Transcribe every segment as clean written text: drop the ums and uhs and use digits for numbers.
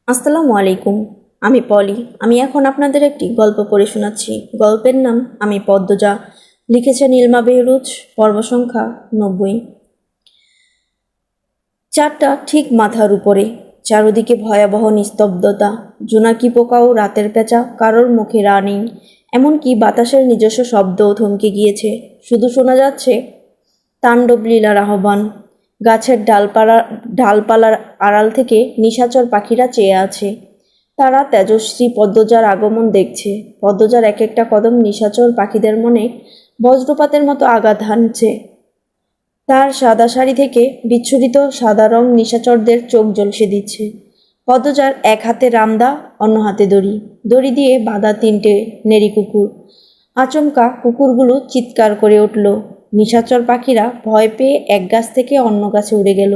আসসালামু আলাইকুম। আমি পলি। আমি এখন আপনাদের একটি গল্প পড়ে শোনাচ্ছি। গল্পের নাম আমি পদ্মজা। লিখেছেন ইলমা বেহরুজ। পর্ব সংখ্যা 90। চারটা ঠিক মাথার উপরে, চারদিকে ভয়াবহ নিস্তব্ধতা। জোনাকি পোকা ও রাতের পেঁচা কারোর মুখে রা নেই। এমনকি বাতাসের নিজস্ব শব্দও থমকে গিয়েছে। শুধু শোনা যাচ্ছে তাণ্ডব লীলার আহ্বান। গাছের ডালপালার আড়াল থেকে নিশাচর পাখিরা চেয়ে আছে। তারা তেজস্বী পদ্মজার আগমন দেখছে। পদ্মজার এক একটা কদম নিশাচর পাখিদের মনে বজ্রপাতের মতো আঘাত হানছে। তার সাদা শাড়ি থেকে বিচ্ছুরিত সাদা রং নিশাচরদের চোখ ঝলসে দিচ্ছে। পদ্মজার এক হাতে রামদা, অন্য হাতে দড়ি। দড়ি দিয়ে বাঁধা তিনটে নেড়ি কুকুর। আচমকা কুকুরগুলো চিৎকার করে উঠল। নিশাচর পাখিরা ভয় পেয়ে এক গাছ থেকে অন্য গাছে উড়ে গেল।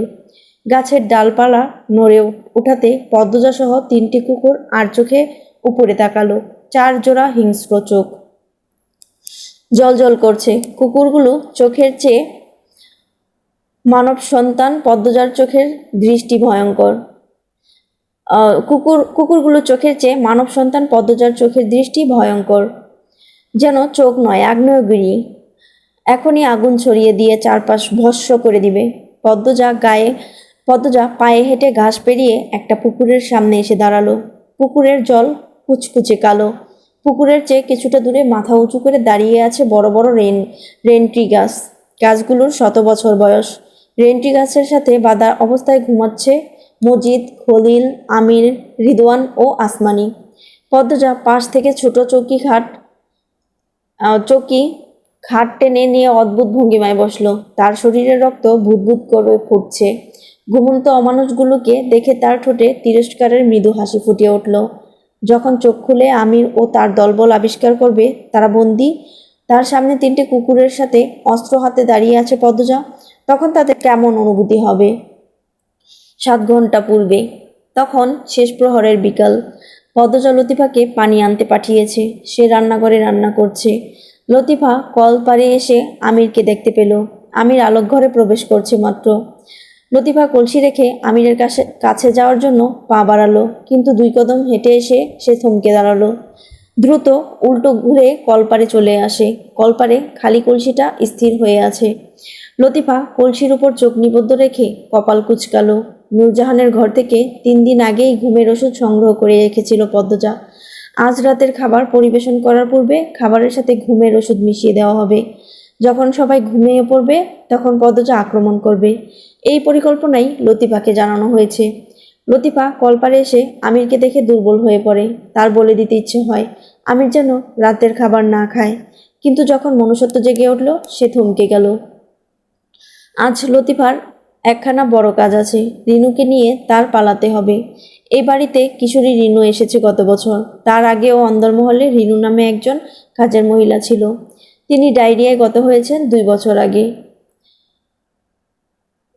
গাছের ডালপালা নড়ে উঠাতে পদ্মজাসহ তিনটি কুকুর আর চোখে উপরে তাকালো। 4 জোড়া হিংস্র চোখ জ্বলজ্বল করছে। কুকুরগুলো চোখের চেয়ে মানব সন্তান পদ্মজার চোখের দৃষ্টি ভয়ঙ্কর। কুকুরগুলো চোখের চেয়ে মানব সন্তান পদ্মজার চোখের দৃষ্টি ভয়ঙ্কর। যেন চোখ নয়, আগ্নেয়গিরি। এখনই আগুন ছড়িয়ে দিয়ে চারপাশ ভস্ম করে দিবে। পদ্মজা পায়ে হেঁটে ঘাস পেরিয়ে একটা পুকুরের সামনে এসে দাঁড়ালো। পুকুরের জল কুচকুচে কালো। পুকুরের চেয়ে কিছুটা দূরে মাথা উঁচু করে দাঁড়িয়ে আছে বড় বড় রেন্ট্রি গাছ। গাছগুলোর 100 বছর বয়স। রেন্ট্রি গাছের সাথে বাঁধা অবস্থায় ঘুমাচ্ছে মজিদ, খলিল, আমির, রিদওয়ান ও আসমানি। পদ্মজা পাশ থেকে ছোট চৌকি খাট টেনে নিয়ে অদ্ভুত ভঙ্গিমায় বসলো। তার শরীরের রক্ত ভুতভুত করে ফুটছে। ঘুমন্ত অমানুষগুলোকে দেখে তার ঠোঁটে তিরস্কারের মৃদু হাসি ফুটে উঠল। যখন চোখ খুলে আমির ও তার দলবল আবিষ্কার করবে তারা বন্দী, তার সামনে তিনটে কুকুরের সাথে অস্ত্র হাতে দাঁড়িয়ে আছে পদ্মজা, তখন তাদের কেমন অনুভূতি হবে? 7 ঘন্টা পূর্বে, তখন শেষ প্রহরের বিকাল। পদ্মজা লতিফাকে পানি আনতে পাঠিয়েছে। সে রান্নাঘরে রান্না করছে। লতিফা কল পাড়ে এসে আমিরকে দেখতে পেল। আমির আলোকঘরে প্রবেশ করছে মাত্র। লতিফা কলসি রেখে আমিরের কাছে যাওয়ার জন্য পা বাড়ালো, কিন্তু 2 কদম হেঁটে এসে সে থমকে দাঁড়ালো। দ্রুত উল্টো ঘুরে কলপারে চলে আসে। কলপারে খালি কলসিটা স্থির হয়ে আছে। লতিফা কলসির উপর চোখ নিবদ্ধ রেখে কপাল কুঁচকালো। নূরজাহানের ঘর থেকে 3 দিন আগেই ঘুমের ওষুধ সংগ্রহ করে রেখেছিল পদ্মজা। আজ রাতের খাবার পরিবেশন করার পূর্বে খাবারের সাথে ঘুমের ওষুধ মিশিয়ে দেওয়া হবে। যখন সবাই ঘুমিয়ে পড়বে তখন পদ্মজা আক্রমণ করবে। এই পরিকল্পনাই লতিফাকে জানানো হয়েছে। লতিফা কলপারে এসে আমিরকে দেখে দুর্বল হয়ে পড়ে। তার বলে দিতে ইচ্ছে হয় আমির যেন রাতের খাবার না খায়, কিন্তু যখন মনুষ্যত্ব জেগে উঠল সে থমকে গেল। আজ লতিফার একখানা বড় কাজ আছে। রিনুকে নিয়ে তার পালাতে হবে। এই বাড়িতে কিশোরী রিনু এসেছে গত বছর। তার আগেও অন্দরমহলে রিনু নামে একজন কাজের মহিলা ছিল। তিনি ডায়রিয়ায় গত হয়েছেন 2 বছর আগে।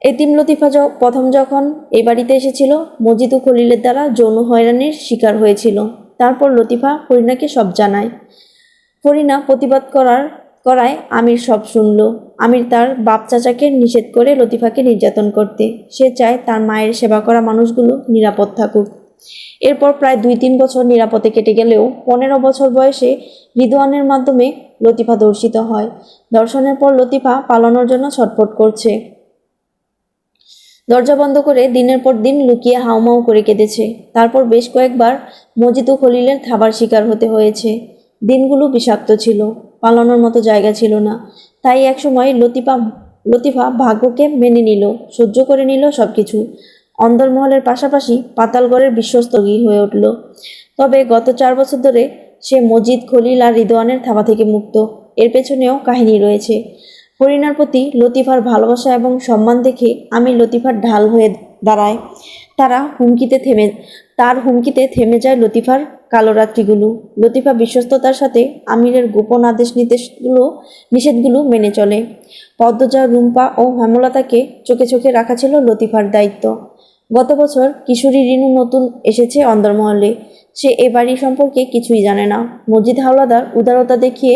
এতিম লতিফা প্রথম যখন এই বাড়িতে এসেছিল মজিদ ও খলিলের দ্বারা যৌন হয়রানির শিকার হয়েছিল। তারপর লতিফা ফরিনাকে সব জানায়। ফরিনা প্রতিবাদ করায় আমির সব শুনল। আমির তার বাপ চাচাকে নিষেধ করে লতিফাকে নির্যাতন করতে। সে চায় তার মায়ের সেবা করা মানুষগুলো নিরাপদ থাকুক। এরপর প্রায় 2-3 বছর নিরাপদে কেটে গেলেও 15 বছর বয়সে রিদওয়ানের মাধ্যমে লতিফা ধর্ষিত হয়। ধর্ষণের পর লতিফা পালানোর জন্য ছটফট করছে। দরজা বন্ধ করে দিনের পর দিন লুকিয়ে হাউমাউ করে কেঁদেছে। তারপর বেশ কয়েকবার মজিদ ও খলিলের থাবার শিকার হতে হয়েছে। দিনগুলো বিষাক্ত ছিল। পালানোর মতো জায়গা ছিল না। তাই একসময় লতিফা ভাগ্যকে মেনে নিল, সহ্য করে নিল সবকিছু। অন্দরমহলের পাশাপাশি পাতালগড়ের বিশ্বস্ত হয়ে উঠল। তবে গত 4 বছর ধরে সে মজিদ, খলিল আর রিদওয়ানের থাবা থেকে মুক্ত। এর পেছনেও কাহিনী রয়েছে। ফরিনার প্রতি লতিফার ভালোবাসা এবং সম্মান দেখে আমি লতিফার ঢাল হয়ে দাঁড়ায়। তার হুমকিতে থেমে যায় লতিফার কালো রাত্রিগুলো। লতিফা বিশ্বস্ততার সাথে আমিরের গোপন নিষেধগুলো মেনে চলে। পদ্মজা, রুম্পা ও হেমলতাকে চোখে চোখে রাখা ছিল লতিফার দায়িত্ব। গত বছর কিশোরী রিনু নতুন এসেছে অন্দরমহলে। সে এ বাড়ি সম্পর্কে কিছুই জানে না। মজিদ হাওলাদার উদারতা দেখিয়ে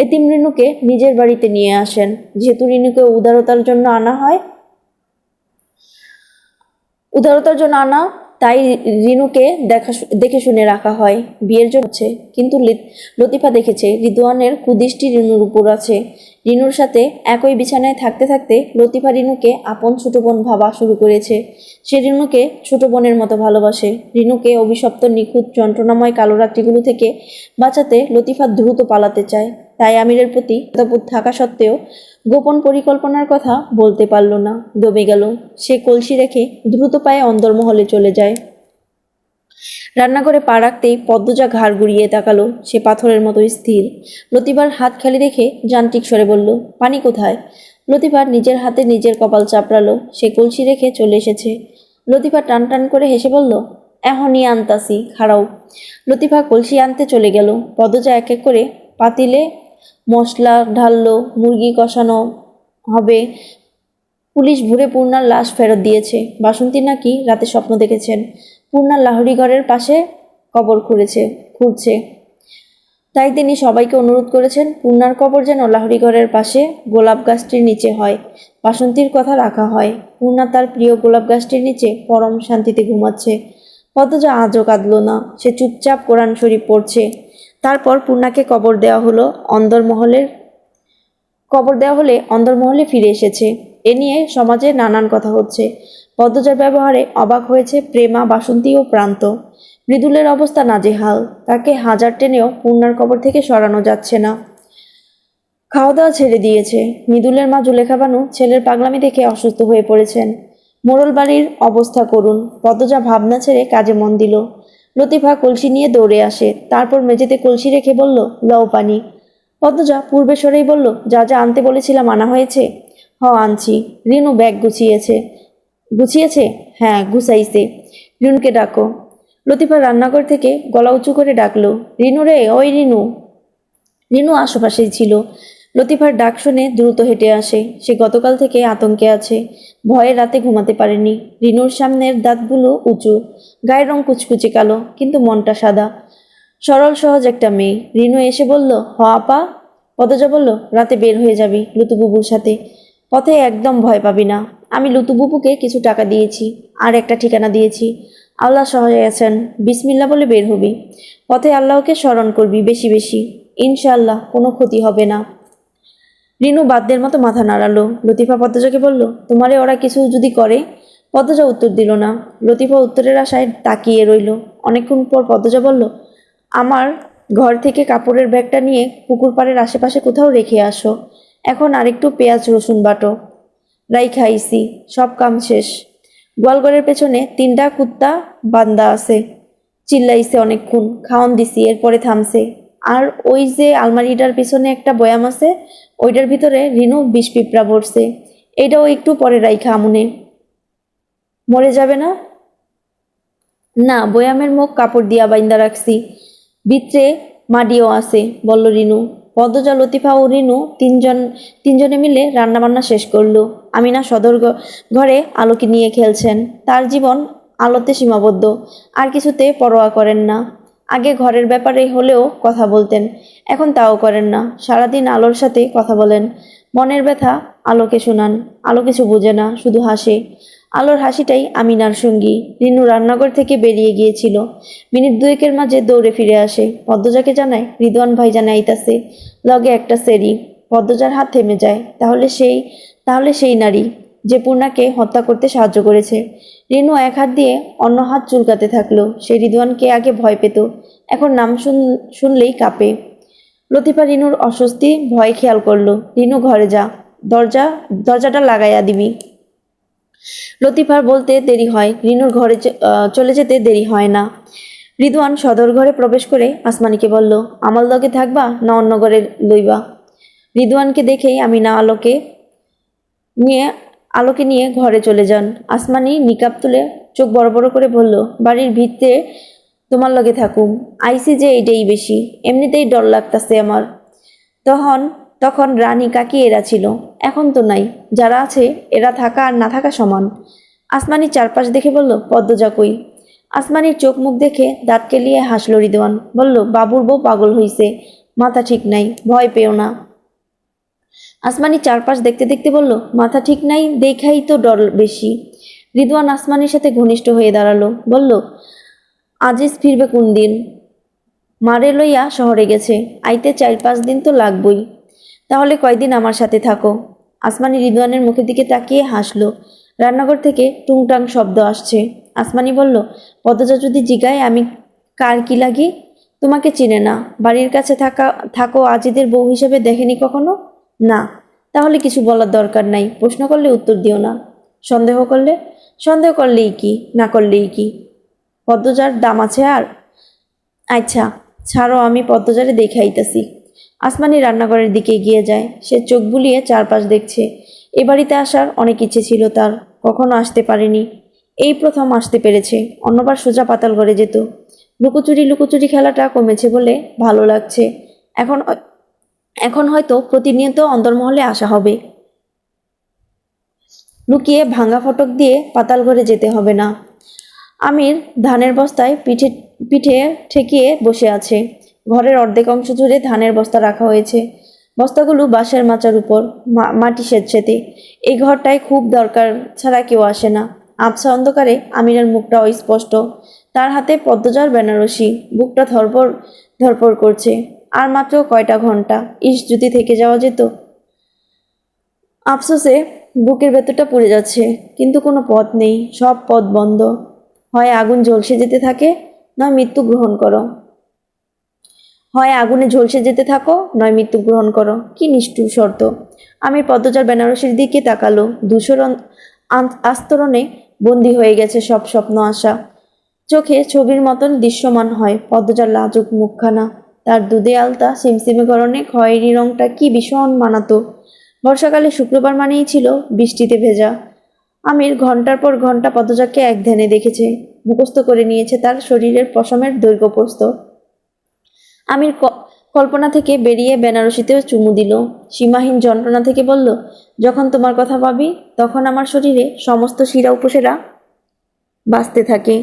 এতিম রিনুকে নিজের বাড়িতে নিয়ে আসেন। যেহেতু রিনুকে উদারতার জন্য আনা তাই রিনুকে দেখে শুনে রাখা হয়। বিয়ের জন্য হচ্ছে, কিন্তু লতিফা দেখেছে রিদওয়ানের কুদৃষ্টি রিনুর উপর আছে। রিনুর সাথে একই বিছানায় থাকতে থাকতে লতিফা রিনুকে আপন ছোট বোন ভাবা শুরু করেছে। সে রিনুকে ছোট বোনের মতো ভালোবাসে। রিনুকে অভিশপ্ত নিখুঁত যন্ত্রণাময় কালো রাত্রিগুলো থেকে বাঁচাতে লতিফা দ্রুত পালাতে চায়। তাই আমিরের প্রতি প্রতাপ থাকা সত্ত্বেও গোপন পরিকল্পনার কথা বলতে পারল না, দমে গেল। সে কলসি রেখে দ্রুত পায়ে অন্দরমহলে চলে যায়। রান্নাঘরে পা রাখতেই পদ্মজা ঘাড় ঘুরিয়ে তাকালো। সে পাথরের মতো স্থির। লতিফার হাত খালি দেখে যান্ত্রিক স্বরে বলল, পানি কোথায়? লতিফা নিজের হাতে নিজের কপাল চাপড়ালো। সে কলসি রেখে চলে এসেছে। লতিফা টান টান করে হেসে বলল, এখনই আনতাসি, খাড়াও। লতিফা কলসি আনতে চলে গেল। পদ্মজা এক এক করে পাতিলে মশলা ঢাললো। মুরগি কষানো হবে। পুলিশ ভুরে পূর্ণার লাশ ফেরত দিয়েছে। বাসন্তী নাকি রাতে স্বপ্ন দেখেছেন পূর্ণার লাহড়ি ঘরের পাশে কবর খুঁড়ছে। তাই তিনি সবাইকে অনুরোধ করেছেন পূর্ণার কবর যেন লাহড়ি ঘরের পাশে গোলাপ গাছটির নিচে হয়। বাসন্তীর কথা রাখা হয়। পূর্ণা তার প্রিয় গোলাপ গাছটির নিচে পরম শান্তিতে ঘুমাচ্ছে। পদ্মজা আজও কাঁদল না। সে চুপচাপ কোরআন শরীফ পড়ছে। তারপর পূর্ণাকে কবর দেওয়া হলে অন্দরমহলে ফিরে এসেছে। এ নিয়ে সমাজে নানান কথা হচ্ছে। পদ্মজার ব্যবহারে অবাক হয়েছে প্রেমা, বাসন্তী ও প্রান্ত। মৃদুলের অবস্থা নাজেহাল। তাকে হাজার টেনেও পূর্ণার কবর থেকে সরানো যাচ্ছে না। খাওয়া দাওয়া ছেড়ে দিয়েছে। মৃদুলের মা জুলেখা বানু ছেলের পাগলামি দেখে অসুস্থ হয়ে পড়েছেন। মোড়ল বাড়ির অবস্থা করুন। পদ্মজা ভাবনা ছেড়ে কাজে মন দিল। লতিফা কলসি নিয়ে দৌড়ে আসে। তারপর মেঝেতে কলসি রেখে বলল, লও পানি। পদ্মজা পূর্বে সরেই বলল, যা যা আনতে বলেছিলাম আনা হয়েছে? আনছি। রিনু ব্যাগ গুছিয়েছে? হ্যাঁ, গুছাইছে। রিনুকে ডাকো। লতিফা রান্নাঘর থেকে গলা উঁচু করে ডাকলো, রিনু রে, ওই রিনু। রিনু আশেপাশেই ছিল। লতিফার ডাক শুনে দ্রুত হেঁটে আসে। সে গতকাল থেকে আতঙ্কে আছে। ভয়ে রাতে ঘুমাতে পারেনি। রিনুর সামনের দাঁতগুলো উঁচু, গায়ের রং কুচকুচে কালো, কিন্তু মনটা সাদা। সরল সহজ একটা মেয়ে। রিনু এসে বলল, আপা। পদ্মজা বলল, রাতে বের হয়ে যাবি লুতুবুবুর সাথে। পথে একদম ভয় পাবি না। আমি লুতুবুবুকে কিছু টাকা দিয়েছি, আর একটা ঠিকানা দিয়েছি। আল্লাহ সহায় আছেন। বিসমিল্লা বলে বের হবি। পথে আল্লাহকে স্মরণ করবি বেশি বেশি। ইনশাআল্লাহ কোনো ক্ষতি হবে না। রিনু বাদ্যের মতো মাথা নাড়ালো। লতিফা পদ্মজাকে বলল, তোমারে ওরা কিছু যদি করে? পদ্মজা উত্তর দিল না। লতিফা উত্তরের আশায় তাকিয়ে রইল। অনেকক্ষণ পর পদ্মজা বলল, আমার ঘর থেকে কাপড়ের ব্যাগটা নিয়ে পুকুর পাড়ের আশেপাশে কোথাও রেখে আসো। এখন আরেকটু পেঁয়াজ রসুন বাটো। রাইখা আইছি, সব কাম শেষ। গোয়ালঘরের পেছনে 3টা কুত্তা বান্দা আছে। চিল্লাইছে অনেকক্ষণ, খাওয়ান দিছি, এরপরে থামছে। আর ওই যে আলমারিটার পিছনে একটা বয়াম আছে, ওইটার ভিতরে রিনু বিষ পিঁপড়া ভরছে। এইটাও একটু পরে রাইখা আমুনে। মরে যাবে না? না, বয়ামের মুখ কাপড় দিয়া বাইন্দা রাখছি। ভিতরে মাডিও আছে, বলল রিনু। পদ্মজা, লতিফা ও রিনু তিনজনে মিলে রান্নাবান্না শেষ করলো। আমিনা সদর ঘরে আলোকে নিয়ে খেলছেন। তার জীবন আলোতে সীমাবদ্ধ। আর কিছুতে পরোয়া করেন না। আগে ঘরের ব্যাপারে হলেও কথা বলতেন, এখন তাও করেন না। সারাদিন আলোর সাথে কথা বলেন, মনের ব্যথা আলোকে শোনান। আলো কিছু বোঝে না, শুধু হাসে। আলোর হাসিটাই আমিনার সঙ্গী। রিনু রান্নাঘর থেকে বেরিয়ে গিয়েছিল। মিনিট দুয়েকের মাঝে দৌড়ে ফিরে আসে। পদ্মজাকে জানায়, রিদওয়ান ভাইজান আইতাছে, লগে একটা সেরি। পদ্মজার হাত থেমে যায়। তাহলে সেই নারী যে পূর্ণাকে হত্যা করতে সাহায্য করেছে। রিনু এক হাত দিয়ে অন্য হাত চুলকাতে থাকলো। সে রিদওয়ানকে আগে ভয় পেত, এখন নাম শুনলেই কাঁপে। লতিফা রিনুর অস্বস্তি ভয় খেয়াল করলো। রিনু, ঘরে যা, দরজাটা লাগাইয়া দিবি। লতিফার বলতে দেরি হয়, রিনুর ঘরে চলে যেতে দেরি হয় না। রিদওয়ান সদর ঘরে প্রবেশ করে আসমানিকে বলল, আমার লগে থাকবা না অন্য ঘরে লইবা? রিদওয়ানকে দেখেই আমিনা আলোকে নিয়ে ঘরে চলে যান। আসমানি নিকাব তুলে চোখ বড় বড় করে বলল, বাড়ির ভিতরে তোমার লগে থাকুম। আইসি যে এইটাই বেশি, এমনিতেই ডর লাগতাছে আমার। তখন রানী কাকি এরা ছিল, এখন তো নাই। যারা আছে এরা থাকা আর না থাকা সমান। আসমানি চারপাশ দেখে বলল, পদ্মজা কই? আসমানির চোখ মুখ দেখে দাঁত কেলিয়ে হাসল রিদওয়ান। বলল, বাবুর বউ পাগল হইছে, মাথা ঠিক নাই, ভয় পেও না। আসমানি চারপাশ দেখতে দেখতে বলল, মাথা ঠিক নাই দেখাই তো ডর বেশি। রিদওয়ান আসমানির সাথে ঘনিষ্ঠ হয়ে দাঁড়ালো, বলল, আজিজ ফিরবে কোন দিন? মারে লইয়া শহরে গেছে, আইতে 4-5 দিন তো লাগবই। তাহলে কয়দিন আমার সাথে থাকো। আসমানি রিদওয়ানের মুখের দিকে তাকিয়ে হাসলো। রান্নাঘর থেকে টুংটাং শব্দ আসছে। আসমানি বলল, পদ্মজা যদি জিগায় আমি কার কি লাগি? তোমাকে চিনে না, বাড়ির কাছে থাকো আজিদের বউ হিসেবে দেখেনি কখনো? না। তাহলে কিছু বলার দরকার নাই, প্রশ্ন করলে উত্তর দিও না। সন্দেহ করলেই কি, না করলেই কি? পদ্মজার দাম আছে আর? আচ্ছা ছাড়ো, আমি পদ্মজারে দেখে আইতাছি। আসমানি রান্নাঘরের দিকে এগিয়ে যায়। সে চোখ বুলিয়ে চারপাশ দেখছে। এ বাড়িতে আসার অনেক ইচ্ছে ছিল তার, কখনো আসতে পারেনি, এই প্রথম আসতে পেরেছে। অন্যবার সোজা পাতাল ঘরে যেত। লুকোচুরি খেলাটা কমেছে বলে ভালো লাগছে। এখন এখন হয়তো প্রতিনিয়ত অন্দরমহলে আসা হবে। লুকিয়ে ভাঙা ফটক দিয়ে পাতাল ঘরে যেতে হবে না। আমির ধানের বস্তায় পিঠে ঠেকিয়ে বসে আছে। ঘরের অর্ধেক অংশ জুড়ে ধানের বস্তা রাখা হয়েছে। বস্তাগুলো বাঁশের মাচার উপর, মাটি সেচেতে। এই ঘরটায় খুব দরকার ছাড়া কেউ আসে না। আবছা অন্ধকারে আমিরের মুখটা অস্পষ্ট। তার হাতে পদ্মজার বেনারসি। বুকটা ধরপড় করছে। আর মাত্র কয়টা ঘন্টা, যদি থেকে যাওয়া যেত। আফসোসে বুকের ভেতরটা পুড়ে যাচ্ছে, কিন্তু কোনো পথ নেই, সব পথ বন্ধ। হয় আগুন ঝলসে যেতে থাকে, নয় মৃত্যু গ্রহণ করো। হয় আগুনে ঝলসে যেতে থাকো, নয় মৃত্যু গ্রহণ করো। কি নিষ্ঠুর শর্ত! আমি পদ্মজার বেনারসির দিকে তাকালো। ধূসর আস্তরণে বন্দী হয়ে গেছে সব স্বপ্ন আশা। চোখে ছবির মতন দৃশ্যমান হয় পদ্মজার লাজুক মুখখানা। তার দুধে আলতা সিমসিমে গরনে খয়েরি রংটা কি ভীষণ মানাতো। বর্ষাকালে শুক্রবার মানেই ছিল বৃষ্টিতে ভেজা। আমির ঘন্টার পর ঘন্টা পদ্মজাকে এক ধ্যানে দেখেছে, মুখস্থ করে নিয়েছে তার শরীরের পশমের দৈর্ঘ্য প্রস্থ। আমির কল্পনা থেকে বেরিয়ে বেনারসিতেও চুমু দিল। সীমাহীন যন্ত্রণা থেকে বলল, যখন তোমার কথা ভাবি তখন আমার শরীরে সমস্ত শিরা উপশিরা বাঁচতে থাকে।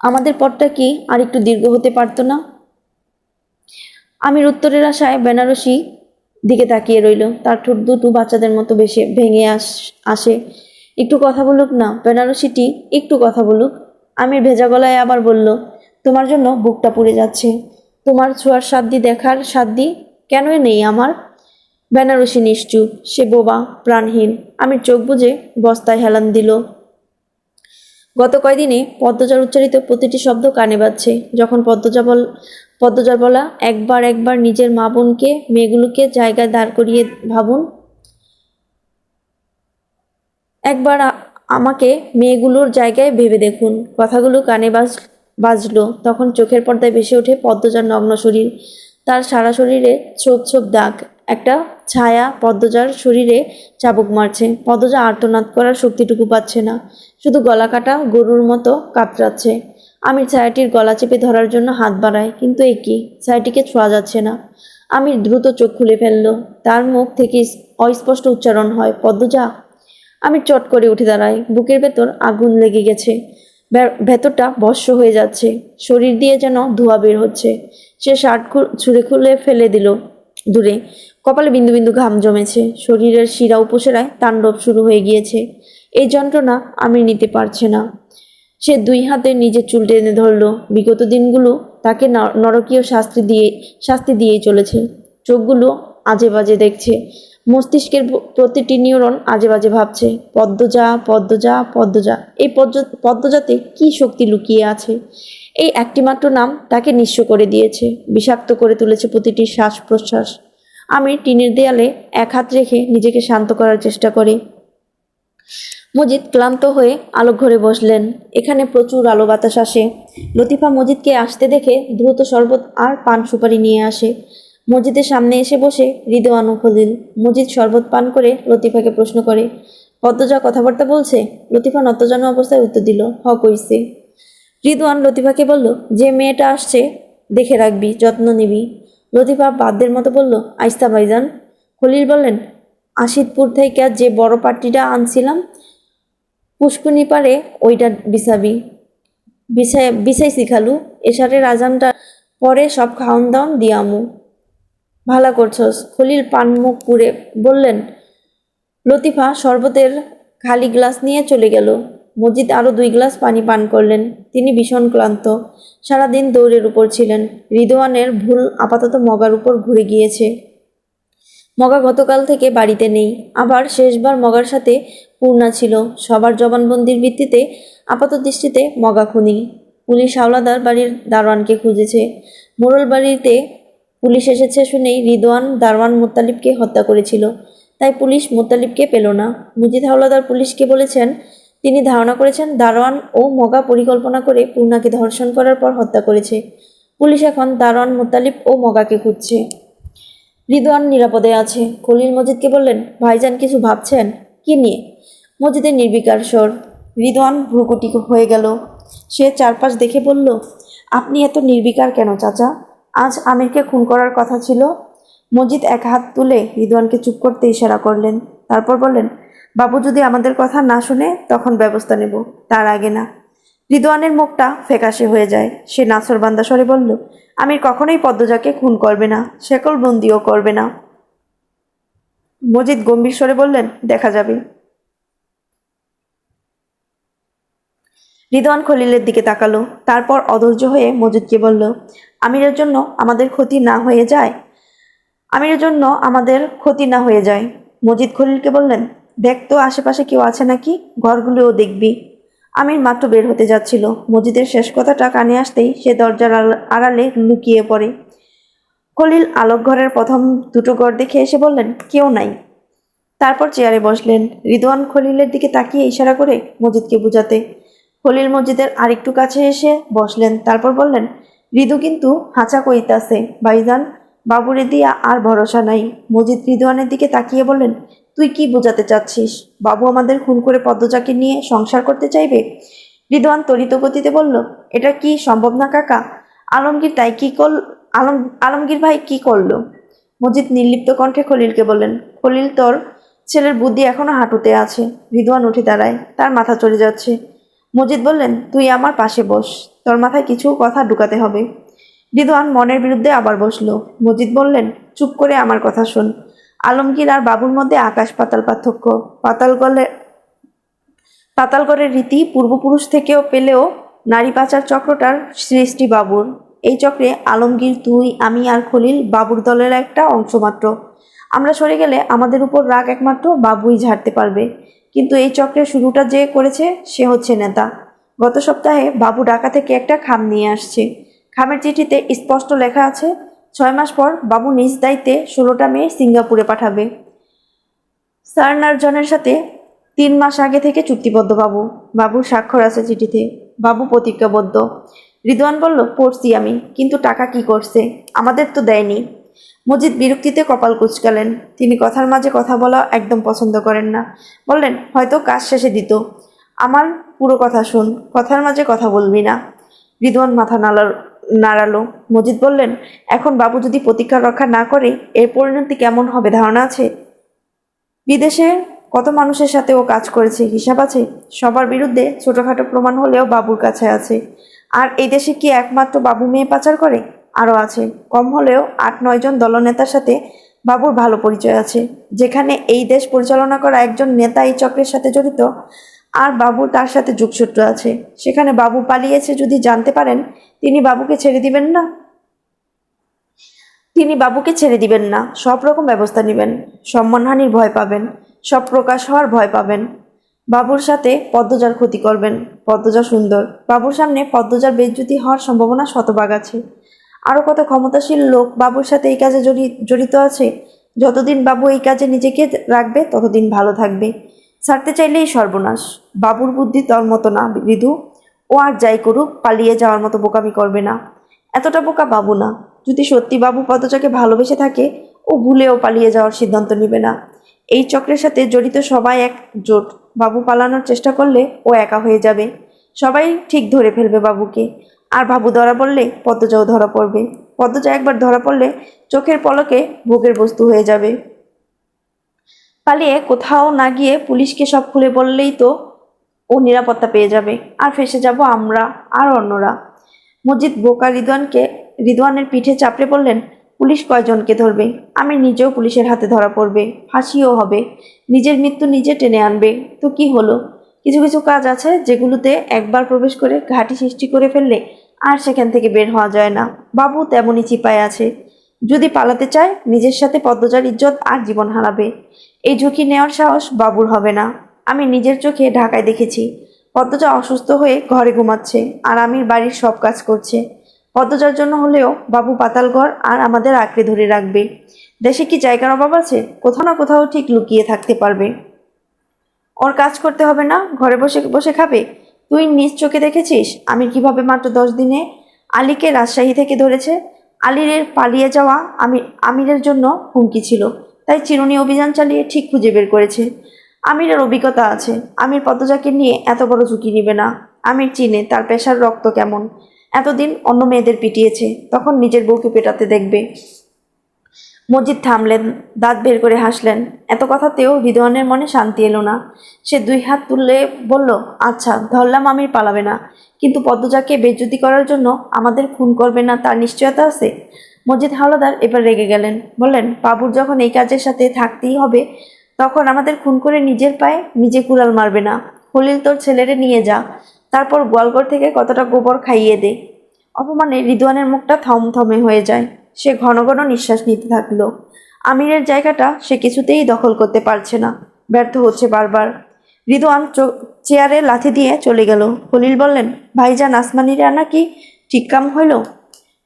আমাদের পথটা কি আর একটু দীর্ঘ হতে পারত না? আমির উত্তরের আশায় বেনারসি দিকে তাকিয়ে রইল। তার ঠোঁট দুটো বাচ্চাদের মতো ভেঙে আসে। একটু কথা বলুক না বেনারসিটি, একটু কথা বলুক। আমির ভেজা গলায় আবার বলল, তোমার জন্য বুকটা পুড়ে যাচ্ছে। তোমার ছোঁয়ার সাধ্যি দেখার সাধ্যি কেনই নেই আমার? বেনারসি নিশ্চুপ, সে বোবা, প্রাণহীন। আমির চোখ বুজে বস্তায় হেলান দিল। গত কয়দিনে পদ্মজার উচ্চারিত প্রতিটি শব্দ কানে বাজছে। যখন পদ্মজার বলা, একবার নিজের মা বোনকে, মেয়েগুলোকে জায়গায় দাঁড় করিয়ে ভাবুন। একবার আমাকে মেয়েগুলোর জায়গায় ভেবে দেখুন। কথাগুলো কানে বাজলো। তখন চোখের পর্দায় ভেসে ওঠে পদ্মজার নগ্ন শরীর। তার সারা শরীরে ছোপ দাগ। একটা ছায়া পদ্মজার শরীরে চাবুক মারছে। পদ্মজা আর্তনাদ করার শক্তিটুকু পাচ্ছে না, শুধু গলা কাটা গরুর মতো কাতরাচ্ছে। আমির ছায়াটির গলা চেপে ধরার জন্য হাত বাড়ায়, কিন্তু এ কি, ছায়াটিকে ছোঁয়া যাচ্ছে না। আমির দ্রুত চোখ খুলে ফেলল। তার মুখ থেকে অস্পষ্ট উচ্চারণ হয়, পদ্মজা। আমি চট করে উঠে দাঁড়াই। বুকের ভেতর আগুন লেগে গেছে। ভেতরটা ভস্ম হয়ে যাচ্ছে। শরীর দিয়ে যেন ধোঁয়া বের হচ্ছে। সে শার্ট ছুঁড়ে খুলে ফেলে দিল দূরে। কপালে বিন্দু বিন্দু ঘাম জমেছে। শরীরের শিরা উপশিরায় তাণ্ডব শুরু হয়ে গিয়েছে। এই যন্ত্রণা আমি নিতে পারছে না। সে 2 হাতে নিজের চুল টেনে ধরল। বিগত দিনগুলো তাকে নরকীয় শাস্তি দিয়েই চলেছে। চোখগুলো আজে বাজে দেখছে। মস্তিষ্কের প্রতিটি নিউরন আজে বাজে ভাবছে, পদ্মজা। এই পদ্মজাতে কি শক্তি লুকিয়ে আছে? এই একটিমাত্র নাম তাকে নিঃস্ব করে দিয়েছে, বিষাক্ত করে তুলেছে প্রতিটি শ্বাস প্রশ্বাস। আমি টিনের দেয়ালে এক হাত রেখে নিজেকে শান্ত করার চেষ্টা করি। মজিদ ক্লান্ত হয়ে আলোকঘরে বসলেন। এখানে প্রচুর আলো বাতাস আসে। লতিফা মজিদকে আসতে দেখে দ্রুত শরবত আর পান সুপারি নিয়ে আসে। মজিদের সামনে এসে বসে রিদওয়ান ও খলিল। মজিদ শরবত পান করে লতিফাকে প্রশ্ন করে, পদ্মজা কথাবার্তা বলছে? লতিফা নতজানু অবস্থায় উত্তর দিল, হ কইছে। রিদওয়ান লতিফাকে বলল, যে মেয়েটা আসছে দেখে রাখবি, যত্ন নিবি। লতিফা বাদ্যের মতো বলল, আইস্তা ভাইজান। খলিল বললেন, আশিদপুর থেকে যে বড় পাট্টিটা আনছিলাম পুষ্কুনি পারে ওইটা বিছাইছি খালু। এশারের আজানটা পরে সব খাওন দাওন দিয়ামু। ভালা করছস। খলিল পান মুখ পুড়ে বললেন। লতিফা শরবতের খালি গ্লাস নিয়ে চলে গেল। মজিদ আরও 2 গ্লাস পানি পান করলেন। তিনি ভীষণ ক্লান্ত, সারাদিন দৌড়ের উপর ছিলেন। রিদওয়ানের ভুল আপাতত মগার উপর ঘুরে গিয়েছে। মগা গতকাল থেকে বাড়িতে নেই। আবার শেষবার মগার সাথে পূর্ণা ছিল। সবার জবানবন্দির ভিত্তিতে আপাত দৃষ্টিতে মগা খুনি। পুলিশ হাওলাদার বাড়ির দারোয়ানকে খুঁজেছে। মোড়ল বাড়িতে পুলিশ এসেছে শুনেই রিদওয়ান দারোয়ান মোত্তালিবকে হত্যা করেছিল। তাই পুলিশ মোত্তালিবকে পেল না। মজিদ হাওলাদার পুলিশকে বলেছেন, তিনি ধারণা করেছেন দারোয়ান ও মগা পরিকল্পনা করে পূর্ণাকে ধর্ষণ করার পর হত্যা করেছে। পুলিশ এখন দারোয়ান মোত্তালিব ও মগাকে খুঁজছে। রিদওয়ান নিরাপদে আছে। খলিল মজিদকে বললেন, ভাইজান কিছু ভাবছেন? কি নিয়ে? মজিদের নির্বিকার স্বর। রিদওয়ান ভ্রুকুটি হয়ে গেল। সে চারপাশ দেখে বলল, আপনি এত নির্বিকার কেন চাচা? আজ আমিরকে খুন করার কথা ছিল। মজিদ এক হাত তুলে রিদওয়ানকে চুপ করতে ইশারা করলেন। তারপর বললেন, বাবু যদি আমাদের কথা না শুনে তখন ব্যবস্থা নেব, তার আগে না। রিদওয়ানের মুখটা ফ্যাকাশে হয়ে যায়। সে নাছোড়বান্দা স্বরে বলল, আমির কখনোই পদ্মজাকে খুন করবে না, শেকলবন্দিও করবে না। মজিদ গম্ভীর স্বরে বললেন, দেখা যাবে। রিদওয়ান খলিলের দিকে তাকালো। তারপর অধৈর্য হয়ে মজিদকে বলল, আমিরের জন্য আমাদের ক্ষতি না হয়ে যায়? আমিরের জন্য আমাদের ক্ষতি না হয়ে যায়। মজিদ খলিলকে বললেন, দেখ তো আশেপাশে কেউ আছে নাকি, ঘরগুলোও দেখবি। আমির মাত্র বের হতে যাচ্ছিল। মজিদের শেষ কথাটা কানে আসতেই সে দরজার আড়ালে লুকিয়ে পড়ে। খলিল আলোক ঘরের প্রথম দুটো ঘর দেখে এসে বললেন, কেউ নাই। তারপর চেয়ারে বসলেন। রিদওয়ান খলিলের দিকে তাকিয়ে ইশারা করে মজিদকে বুঝাতে। খলিল মজিদের আরেকটু কাছে এসে বসলেন। তারপর বললেন, রিদু কিন্তু হাঁচা কইতাছে ভাইজান, বাবুরে দিয়া আর ভরসা নাই। মজিদ রিদওয়ানের দিকে তাকিয়ে বললেন, তুই কি বোঝাতে চাচ্ছিস? বাবু আমাদের খুন করে পদ্মজাকে নিয়ে সংসার করতে চাইবে? রিদওয়ান তড়িৎ গতিতে বলল, এটা কি সম্ভব না কাকা? আলমগীর তাই কি আলমগীর ভাই কি করলো? মজিদ নির্লিপ্ত কণ্ঠে খলিলকে বললেন, খলিল, তোর ছেলের বুদ্ধি এখনো হাঁটুতে আছে। রিদওয়ান উঠে দাঁড়ায়, তার মাথা চলে যাচ্ছে। মজিদ বললেন, তুই আমার পাশে বস, তোর মাথায় কিছু কথা ঢুকাতে হবে। রিদওয়ান মনের বিরুদ্ধে আবার বসলো। মজিদ বললেন, চুপ করে আমার কথা শোন। আলমগীর আর বাবুর মধ্যে আকাশ পাতাল পার্থক্য। পাতালগড়ের রীতি পূর্বপুরুষ থেকেও পেলেও নারী পাচার চক্রটার সৃষ্টি বাবুর। এই চক্রে আলমগীর, তুই, আমি আর খলিল বাবুর দলের একটা অংশ মাত্র। আমরা সরে গেলে আমাদের উপর রাগ একমাত্র বাবুই ঝাড়তে পারবে। কিন্তু এই চক্রের শুরুটা যে করেছে সে হচ্ছে নেতা। গত সপ্তাহে বাবু ঢাকা থেকে একটা খাম নিয়ে আসছে। খামের চিঠিতে স্পষ্ট লেখা আছে, 6 মাস পর বাবু নিজ দায়িত্বে 16টা মেয়ে সিঙ্গাপুরে পাঠাবে। সার্নারজনের সাথে 3 মাস আগে থেকে চুক্তিবদ্ধ বাবু। বাবুর স্বাক্ষর আছে চিঠিতে। বাবু প্রতিজ্ঞাবদ্ধ। রিদওয়ান বলল, পড়ছি আমি, কিন্তু টাকা কি করছে? আমাদের তো দেয়নি। মজিদ বিরক্তিতে কপাল কুঁচকালেন। তিনি কথার মাঝে কথা বলা একদম পছন্দ করেন না। বললেন, হয়তো কাজ শেষে দিত। আমার পুরো কথা শুন, কথার মাঝে কথা বলবি না। রিদওয়ান মাথা নাড়ালো। মজিদ বললেন, এখন বাবু যদি প্রতিজ্ঞা রক্ষা না করে এর পরিণতি কেমন হবে ধারণা আছে? বিদেশে কত মানুষের সাথে ও কাজ করেছে হিসাব আছে? সবার বিরুদ্ধে ছোটখাটো প্রমাণ হলেও বাবুর কাছে আছে। আর এই দেশে কি একমাত্র বাবু মেয়ে পাচার করে? আরও আছে, কম হলেও 8-9 জন দলনেতার সাথে বাবুর ভালো পরিচয় আছে। যেখানে এই দেশ পরিচালনা করা একজন নেতা এই চক্রের সাথে জড়িত আর বাবু তার সাথে যোগসূত্র আছে, সেখানে বাবু পালিয়েছে যদি জানতে পারেন, তিনি বাবুকে ছেড়ে দিবেন না। সব রকম ব্যবস্থা নেবেন। সম্মানহানির ভয় পাবেন, সব প্রকাশ হওয়ার ভয় পাবেন। বাবুর সাথে পদ্মজার ক্ষতি করবেন। পদ্মজা সুন্দর, বাবুর সামনে পদ্মজার বেইজ্জতি হওয়ার সম্ভাবনা শতভাগ আছে। আরও কত ক্ষমতাশীল লোক বাবুর সাথে এই কাজে জড়িত আছে। যতদিন বাবু এই কাজে নিজেকে রাখবে ততদিন ভালো থাকবে। ছাড়তে চাইলেই সর্বনাশ। বাবুর বুদ্ধি তোর মতো না রিদু। ও আর যাই করুক পালিয়ে যাওয়ার মতো বোকামি করবে না। এতটা বোকা বাবু না। যদি সত্যি বাবু পদ্মজাকে ভালোবেসে থাকে, ও ভুলেও পালিয়ে যাওয়ার সিদ্ধান্ত নেবে না। এই চক্রের সাথে জড়িত সবাই একজোট। বাবু পালানোর চেষ্টা করলে ও একা হয়ে যাবে। সবাই ঠিক ধরে ফেলবে বাবুকে। আর বাবু ধরা পড়লে পদ্মজাও ধরা পড়বে। পদ্মজা একবার ধরা পড়লে চোখের পলকে ভোগের বস্তু হয়ে যাবে। পালিয়ে কোথাও না গিয়ে পুলিশকে সব খুলে বললেই তো ও নিরাপত্তা পেয়ে যাবে। আর ফেসে যাব আমরা আর অন্যরা। মজিদ বোকা রিদওয়ানের পিঠে চাপড়ে বললেন, পুলিশ কয়জনকে ধরবে? আমি নিজেও পুলিশের হাতে ধরা পড়বে, ফাঁসিও হবে, নিজের মৃত্যু নিজে টেনে আনবে। তো কি হলো? কিছু কিছু কাজ আছে যেগুলোতে একবার প্রবেশ করে ঘাঁটি সৃষ্টি করে ফেললে আর সেখান থেকে বের হওয়া যায় না। বাবু তেমনই চিপায় আছে। যদি পালাতে চায় নিজের সাথে পদ্মজার ইজ্জত আর জীবন হারাবে। এই ঝুঁকি নেওয়ার সাহস বাবুর হবে না। আমি নিজের চোখে ঢাকায় দেখেছি পদ্মজা অসুস্থ হয়ে ঘরে ঘুমাচ্ছে আর আমির বাড়ির সব কাজ করছে। পদ্মজার জন্য হলেও বাবু পাতাল ঘর আর আমাদের আঁকড়ে ধরে রাখবে। দেশে কি জায়গার অভাব আছে? কোথাও না কোথাও ঠিক লুকিয়ে থাকতে পারবে। ওর কাজ করতে হবে না, ঘরে বসে বসে খাবে। তুই নিজ চোখে দেখেছিস আমির কিভাবে মাত্র 10 দিনে আলীকে রাজশাহী থেকে ধরেছে। আলীর পালিয়ে যাওয়া আমিরের জন্য হুমকি ছিল, তাই চিরুনি অভিযান চালিয়ে ঠিক খুঁজে বের করেছে। আমিরের অভিজ্ঞতা আছে, আমির পদ্মজাকে নিয়ে এত বড় ঝুঁকি নিবে না। আমির চিনে তার পেশার রক্ত কেমন। এতদিন অন্য মেয়েদের পিটিয়েছে, তখন নিজের বউকে পেটাতে দেখবে। মজিদ থামলেন, দাঁত বের করে হাসলেন। এত কথাতেও রিদওয়ানের মনে শান্তি এলো না। সে 2 হাত তুললে বলল, আচ্ছা ধরলাম আমির পালাবে না, কিন্তু পদ্মজাকে বেইজ্জতি করার জন্য আমাদের খুন করবে না তার নিশ্চয়তা আছে? মজিদ হাওলাদার এবার রেগে গেলেন, বললেন, বাবুর যখন এই কাজের সাথে থাকতেই হবে তখন আমাদের খুন করে নিজের পায়ে নিজে কুড়াল মারবে না। খলিল তোর ছেলেরে নিয়ে যা, তারপর গোয়ালঘর থেকে কতটা গোবর খাইয়ে দে। অপমানে রিদওয়ানের মুখটা থমথমে হয়ে যায়। সে ঘন ঘন নিঃশ্বাস নিতে থাকলো। আমিরের জায়গাটা সে কিছুতেই দখল করতে পারছে না, ব্যর্থ হচ্ছে বারবার। রিদওয়ান চেয়ারে লাথি দিয়ে চলে গেল। খলিল বললেন, ভাইজান আসমানিরা নাকি ঠিক কাম হইল?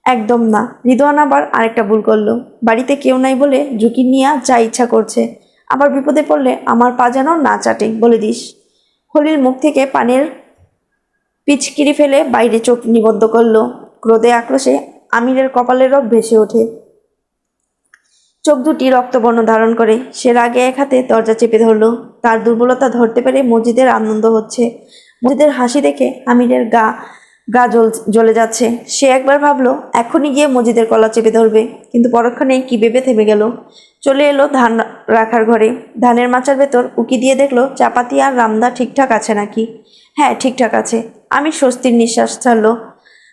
একদম না। রিদওয়ান আবার আরেকটা ভুল করলো। বাড়িতে কেউ নাই বলে ঝুঁকি নিয়ে যা ইচ্ছা করছে, আবার বিপদে পড়লে আমার পা যেন না চাটে বলে দিস। খলিল মুখ থেকে পানির পিচকিরি ফেলে বাইরে চোখ নিবদ্ধ করলো। ক্রোধে আক্রোশে আমিরের কপালের রগ ভেসে ওঠে। চোখ দুটি রক্তবর্ণ ধারণ করে। সে রাগে এক হাতে দরজা চেপে ধরল। তার দুর্বলতা ধরতে পেরে মজিদের আনন্দ হচ্ছে। মজিদের হাসি দেখে আমিরের গা গা জ্বলে যাচ্ছে। সে একবার ভাবলো এখনই গিয়ে মজিদের গলা চেপে ধরবে, কিন্তু পরক্ষণেই কি ভেবে থেমে গেল। চলে এলো ধান রাখার ঘরে। ধানের মাচার ভেতর উকি দিয়ে দেখলো চাপাতি আর রামদা ঠিকঠাক আছে নাকি। হ্যাঁ, ঠিকঠাক আছে। আমি স্বস্তির নিঃশ্বাস ছাড়লো।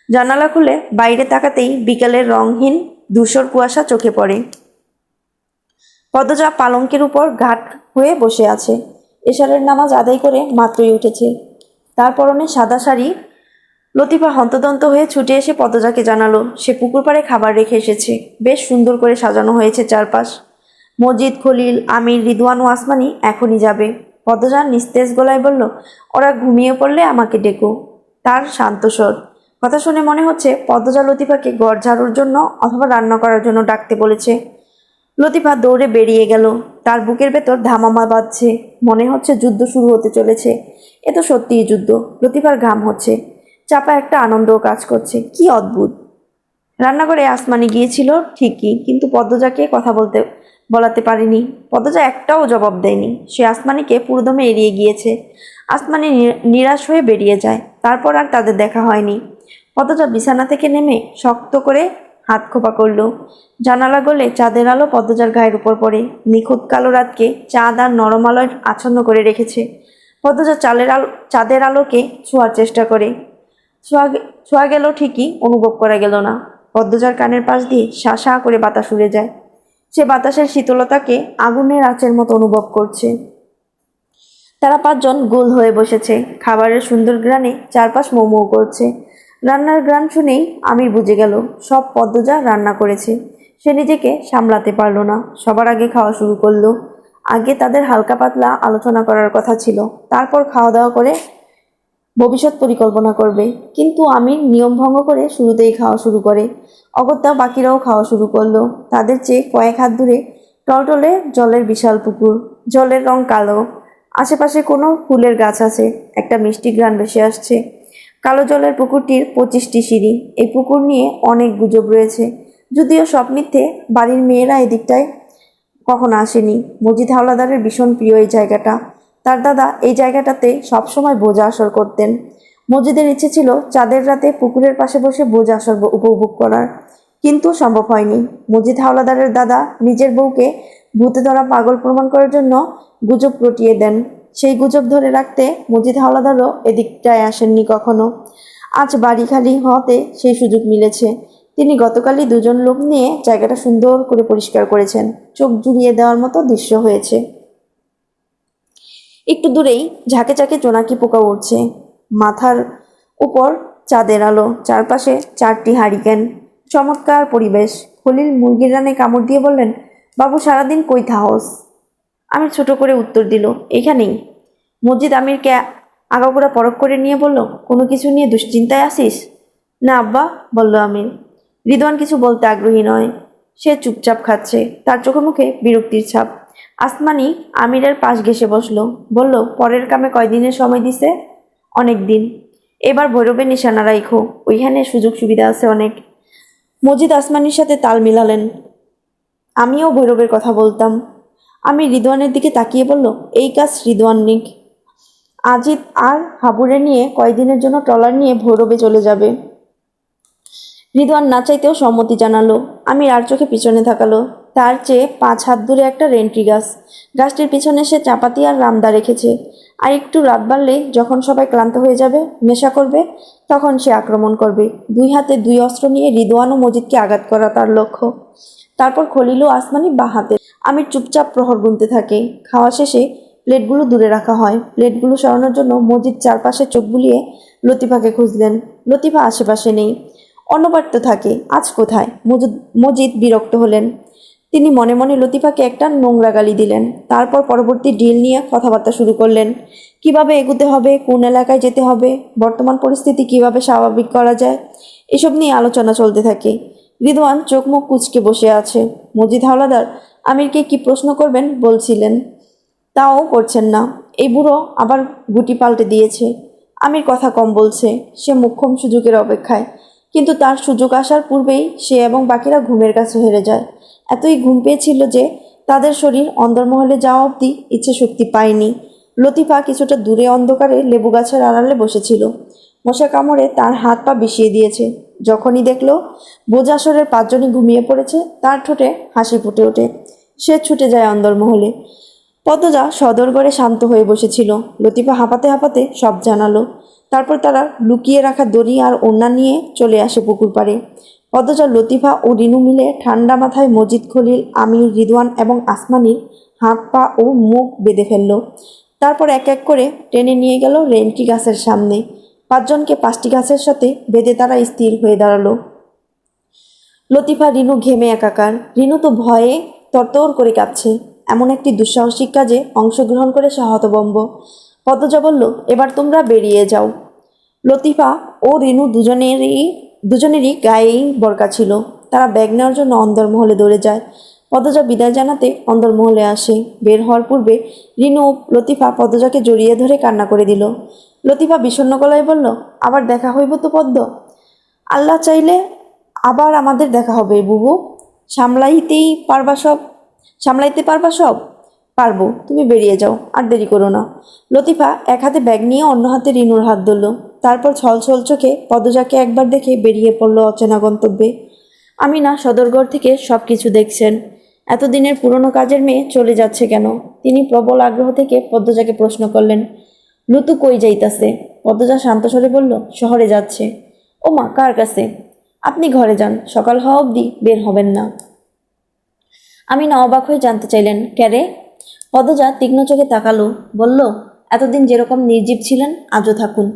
জানালা খুলে বাইরে তাকাতেই বিকেলের রংহীন ধূসর কুয়াশা চোখে পড়ে। পদ্মজা পালঙ্কের উপর ঘাট হয়ে বসে আছে। এশারের নামাজ আদায় করে মাত্রই উঠেছে। তার পরনে সাদা শাড়ি। লতিফা হন্তদন্ত হয়ে ছুটে এসে পদ্মজাকে জানালো সে পুকুর পাড়ে খাবার রেখে এসেছে। বেশ সুন্দর করে সাজানো হয়েছে চারপাশ। মজিদ, খলিল, আমির, রিদওয়ান ও আসমানি এখনই যাবে। পদ্মজা নিস্তেজ গলায় বলল, ওরা ঘুমিয়ে পড়লে আমাকে ডেকো। তার শান্ত স্বর। কথা শুনে মনে হচ্ছে পদ্মজা লতিফাকে ঘর ঝাড়ুর জন্য অথবা রান্না করার জন্য ডাকতে বলেছে। লতিফা দৌড়ে বেরিয়ে গেল। তার বুকের ভেতর ধামামা বাজছে। মনে হচ্ছে যুদ্ধ শুরু হতে চলেছে। এ তো সত্যিই যুদ্ধ। লতিফার ঘাম হচ্ছে। চাপা একটা আনন্দও কাজ করছে। কি অদ্ভুত। রান্নাঘরে আসমানি গিয়েছিল ঠিকই, কিন্তু পদ্মজাকে কথা বলাতে পারেনি। পদ্মজা একটাও জবাব দেয়নি। সে আসমানিকে পুরোদমে এড়িয়ে গিয়েছে। আসমানি নিরাশ হয়ে বেরিয়ে যায়। তারপর আর তাদের দেখা হয়নি। পদ্মজা বিছানা থেকে নেমে শক্ত করে হাত খোপা করল। জানালা গলে চাঁদের আলো পদ্মজার গায়ের উপর পড়ে। নিখুঁত কালো রাতকে চাঁদ আর নরম আলোয় আচ্ছন্ন করে রেখেছে। পদ্মজা চাঁদের আলোকে ছোঁয়ার চেষ্টা করে। ছোঁয়া গেল ঠিকই, অনুভব করা গেল না। পদ্মজার কানের পাশ দিয়ে শা শা করে বাতাস উড়ে যায়। সে বাতাসের শীতলতাকে আগুনের আঁচের মতো অনুভব করছে। তারা 5 জন গোল হয়ে বসেছে। খাবারের সুন্দর গ্রানে চারপাশ মৌ মৌ করছে। রান্নার গ্রান শুনেই আমির বুঝে গেল সব পদ্মজা রান্না করেছে। সে নিজেকে সামলাতে পারল না। সবার আগে খাওয়া শুরু করলো। আগে তাদের হালকা পাতলা আলোচনা করার কথা ছিল, তারপর খাওয়া দাওয়া করে ভবিষ্যৎ পরিকল্পনা করবে। কিন্তু আমির নিয়ম ভঙ্গ করে শুরুতেই খাওয়া শুরু করে। অগত্যা বাকিরাও খাওয়া শুরু করলো। তাদের চেয়ে কয়েক হাত দূরে টলটলে জলের বিশাল পুকুর। জলের রং কালো। আশেপাশে কোনো ফুলের গাছ আছে। একটা মিষ্টি ঘ্রাণ ভেসে আসছে। কালো জলের পুকুরটির 25টি সিঁড়ি। এই পুকুর নিয়ে অনেক গুজব রয়েছে, যদিও সব মিথ্যে। বাড়ির মেয়েরা এদিকটায় কখনো আসেনি। মজিদ হাওলাদারের ভীষণ প্রিয় এই জায়গাটা। তার দাদা এই জায়গাটাতে সবসময় বোঝা আসর করতেন। মজিদের ইচ্ছে ছিল চাঁদের রাতে পুকুরের পাশে বসে বোঝা আসর উপভোগ করার, কিন্তু সম্ভব হয়নি। মজিদ হাওলাদারের দাদা নিজের বউকে ভূতে ধরা পাগল প্রমাণ করার জন্য গুজব রটিয়ে দেন। সেই গুজব ধরে রাখতে মজিদ হাওলাদারও এদিকটায় আসেননি কখনো। আজ বাড়ি খালি হওয়াতে সেই সুযোগ মিলেছে। তিনি গতকালই 2 জন লোক নিয়ে জায়গাটা সুন্দর করে পরিষ্কার করেছেন। চোখ জুড়িয়ে দেওয়ার মতো দৃশ্য হয়েছে। একটু দূরেই ঝাঁকে ঝাঁকে জোনাকি পোকা উঠছে। মাথার উপর চাঁদের আলো, চারপাশে 4টি হারিকেন। চমৎকার পরিবেশ। খলিল মুরগির রানে কামড় দিয়ে বললেন, বাবু সারাদিন কই থাহস? আমির ছোট করে উত্তর দিল, এখানেই। মসজিদ আমিরকে আগাগোড়া পরখ করে নিয়ে বলল, কোনো কিছু নিয়ে দুশ্চিন্তায় আসিস? না আব্বা, বলল আমির। রিদওয়ান কিছু বলতে আগ্রহী নয়। সে চুপচাপ খাচ্ছে, তার চোখে মুখে বিরক্তির ছাপ। আসমানি আমিরের পাশ ঘেঁষে বসলো, বলল, পরের কামে কয়দিনের সময় দিছে? অনেক দিন। এবার ভৈরবে নিশানা রাইখো, ওইখানে সুযোগ সুবিধা আছে অনেক। মজিদ আসমানির সাথে তাল মিলালেন। আমিও ভৈরবের কথা বলতাম। আমি রিদওয়ানের দিকে তাকিয়ে বলল, এই কাজ রিদওয়ান নিক। আজিত আর হাবুরে নিয়ে কয়েকদিনের জন্য ট্রলার নিয়ে ভৈরবে চলে যাবে। রিদওয়ান না চাইতেও সম্মতি জানালো। আমি আর চোখে পিছনে তাকালো। তার চেয়ে 5 হাত দূরে একটা রেন্ট্রি গাছ। গাছটির পিছনে সে চাপাতি আর রামদা রেখেছে। আর একটু রাত বাড়লেই যখন সবাই ক্লান্ত হয়ে যাবে, নেশা করবে, তখন সে আক্রমণ করবে। 2 হাতে 2 অস্ত্র নিয়ে রিদওয়ান ও মজিদকে আঘাত করা তার লক্ষ্য। তারপর খলিল ও আসমানি বা হাতে। আমি চুপচাপ প্রহর গুনতে থাকি। খাওয়া শেষে প্লেটগুলো দূরে রাখা হয়। প্লেটগুলো সরানোর জন্য মজিদ চারপাশে চোখ বুলিয়ে লতিফাকে খুঁজলেন। লতিফা আশেপাশে নেই। অন্যবার তো থাকে, আজ কোথায়? মজিদ বিরক্ত হলেন। তিনি মনে মনে লতিফাকে একটা নোংরা গালি দিলেন। তারপর পরবর্তী ডিল নিয়ে কথাবার্তা শুরু করলেন। কিভাবে এগুতে হবে, কোন এলাকায় যেতে হবে, বর্তমান পরিস্থিতি কিভাবে স্বাভাবিক করা যায়, এসব নিয়ে আলোচনা চলতে থাকে। রিদওয়ান চোখ মুখ কুঁচকে বসে আছে। মজিদ হাওলাদার আমিরকে কি প্রশ্ন করবেন বলছিলেন, তাও করছেন না। এই বুড়ো আবার গুটি পাল্টে দিয়েছে। আমির কথা কম বলছে, সে মোক্ষম সুযোগের অপেক্ষায়। কিন্তু তার সুযোগ আসার পূর্বেই সে এবং বাকিরা ঘুমের কাছে হেরে যায়। এতই ঘুম পেয়েছিল যে তাদের শরীর অন্দরমহলে যাওয়া অবধি ইচ্ছে শক্তি পায়নি। লতিফা কিছুটা দূরে অন্ধকারে লেবু গাছের আড়ালে বসেছিল। মশা কামড়ে তার হাত পা বিষিয়ে দিয়েছে। যখনই দেখল বোঝাসরের 5 জনই ঘুমিয়ে পড়েছে, তার ঠোঁটে হাসি ফুটে ওঠে। সে ছুটে যায় অন্দরমহলে। পদ্মজা সদরগড়ে শান্ত হয়ে বসেছিল। লতিফা হাঁপাতে হাঁপাতে সব জানালো। তারপর তারা লুকিয়ে রাখা দড়ি আর ওড়না নিয়ে চলে আসে পুকুর পাড়ে। পদ্মজা, লতিফা ও রিনু মিলে ঠান্ডা মাথায় মজিদ, খলিল, আমির, রিদওয়ান এবং আসমানির হাত পা ও মুখ বেঁধে ফেলল। তারপর এক এক করে টেনে নিয়ে গেল রেন্ট্রি গাছের সামনে। 5 জনকে 5টি গাছের সাথে বেঁধে তারা স্থির হয়ে দাঁড়ালো। লতিফা, রিনু ঘেমে একাকার। রিনু তো ভয়ে তরতর করে কাঁপছে। এমন একটি দুঃসাহসিক কাজে অংশগ্রহণ করে সে হতভম্ব। পদ্মজা বলল, এবার তোমরা বেরিয়ে যাও। লতিফা ও রিনু দুজনেরই গায়েই বরকা ছিল। তারা ব্যাগ নেওয়ার জন্য অন্দরমহলে দৌড়ে যায়। পদ্মজা বিদায় জানাতে অন্দরমহলে আসে। বের হওয়ার পূর্বে রিনু ও লতিফা পদ্মজাকে জড়িয়ে ধরে কান্না করে দিল। লতিফা বিষণ্ণ গলায় বলল, আবার দেখা হইব তো পদ্ম? আল্লাহ চাইলে আবার আমাদের দেখা হবে বুবু। সামলাইতে পারবা সব? পারবো, তুমি বেরিয়ে যাও, আর দেরি করো না। লতিফা এক হাতে ব্যাগ নিয়ে অন্য হাতে রিনুর হাত ধরল। তারপর ছল ছল চোখে পদ্মজাকে একবার দেখে বেরিয়ে পড়ল অচেনা গন্তব্যে। আমিনা সদরঘর থেকে সব কিছু দেখছেন। এতদিনের পুরনো কাজের মেয়ে চলে যাচ্ছে কেন? তিনি প্রবল আগ্রহ থেকে পদ্মজাকে প্রশ্ন করলেন, লুতু কই যাইতাছে? পদ্মজা শান্ত স্বরে বলল, শহরে যাচ্ছে। ও মা, কার কাছে? আপনি ঘরে যান, সকাল হওয়া অবধি বের হবেন না। আমি না অবাক হয়ে জানতে চাইলেন, ক্যারে? পদ্মজা তীক্ষ্ণ চোখে তাকালো, বলল, এতদিন যেরকম নির্জীব ছিলেন আজও থাকুন।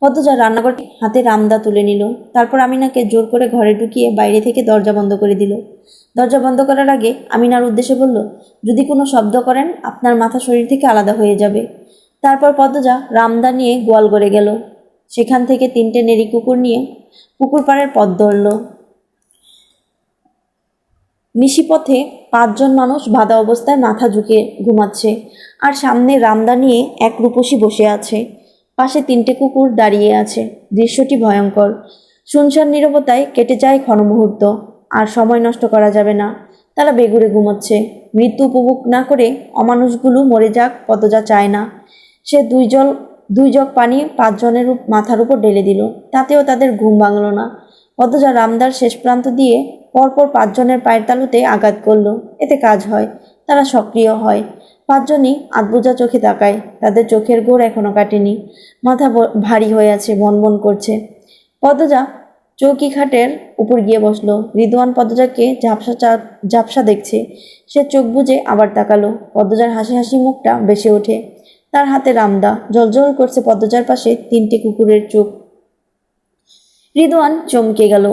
পদ্মজা রান্নাঘর হাতে রামদা তুলে নিল। তারপর আমিনাকে জোর করে ঘরে ঢুকিয়ে বাইরে থেকে দরজা বন্ধ করে দিল। দরজা বন্ধ করার আগে আমিনার উদ্দেশ্যে বলল, যদি কোনো শব্দ করেন আপনার মাথা শরীর থেকে আলাদা হয়ে যাবে। তারপর পদ্মজা রামদা নিয়ে গোয়ালঘরে গেল। সেখান থেকে 3টে নেড়ি কুকুর নিয়ে পুকুর পাড়ের পথ ধরল। নিশিপথে 5 জন মানুষ বাঁধা অবস্থায় মাথা ঝুঁকে ঘুমাচ্ছে, আর সামনে রামদা নিয়ে এক রূপসী বসে আছে। পাশে 3টে কুকুর দাঁড়িয়ে আছে। দৃশ্যটি ভয়ঙ্কর। শুনশান নীরবতায় কেটে যায় ক্ষণমুহূর্ত। আর সময় নষ্ট করা যাবে না। তারা বেঘুরে ঘুমোচ্ছে। মৃত্যু উপভোগ না করে অমানুষগুলো মরে যাক পদ্মজা চায় না। সে 2 জগ পানি 5 জনের মাথার উপর ঢেলে দিল। তাতেও তাদের ঘুম ভাঙল না। পদ্মজা রামদার শেষ প্রান্ত দিয়ে পরপর 5 জনের পায়ের তালুতে আঘাত করল। এতে কাজ হয়, তারা সক্রিয় হয়। 5 জনই আধবোজা চোখে তাকায়। তাদের চোখের ঘোর এখনো কাটেনি। মাথা ভারী হয়ে আছে, বনবন করছে। পদ্মজা চৌকি খাটের উপর গিয়ে বসলো। রিদওয়ান পদ্মজাকে ঝাপসা দেখছে। সে চোখ বুজে আবার তাকালো। পদ্মজার হাসি হাসি মুখটা বেসে ওঠে। তার হাতে রামদা, জ্বলজ্বল করছে পদ্মজার পাশে 3টে কুকুরের চোখ। রিদওয়ান চমকে গেল।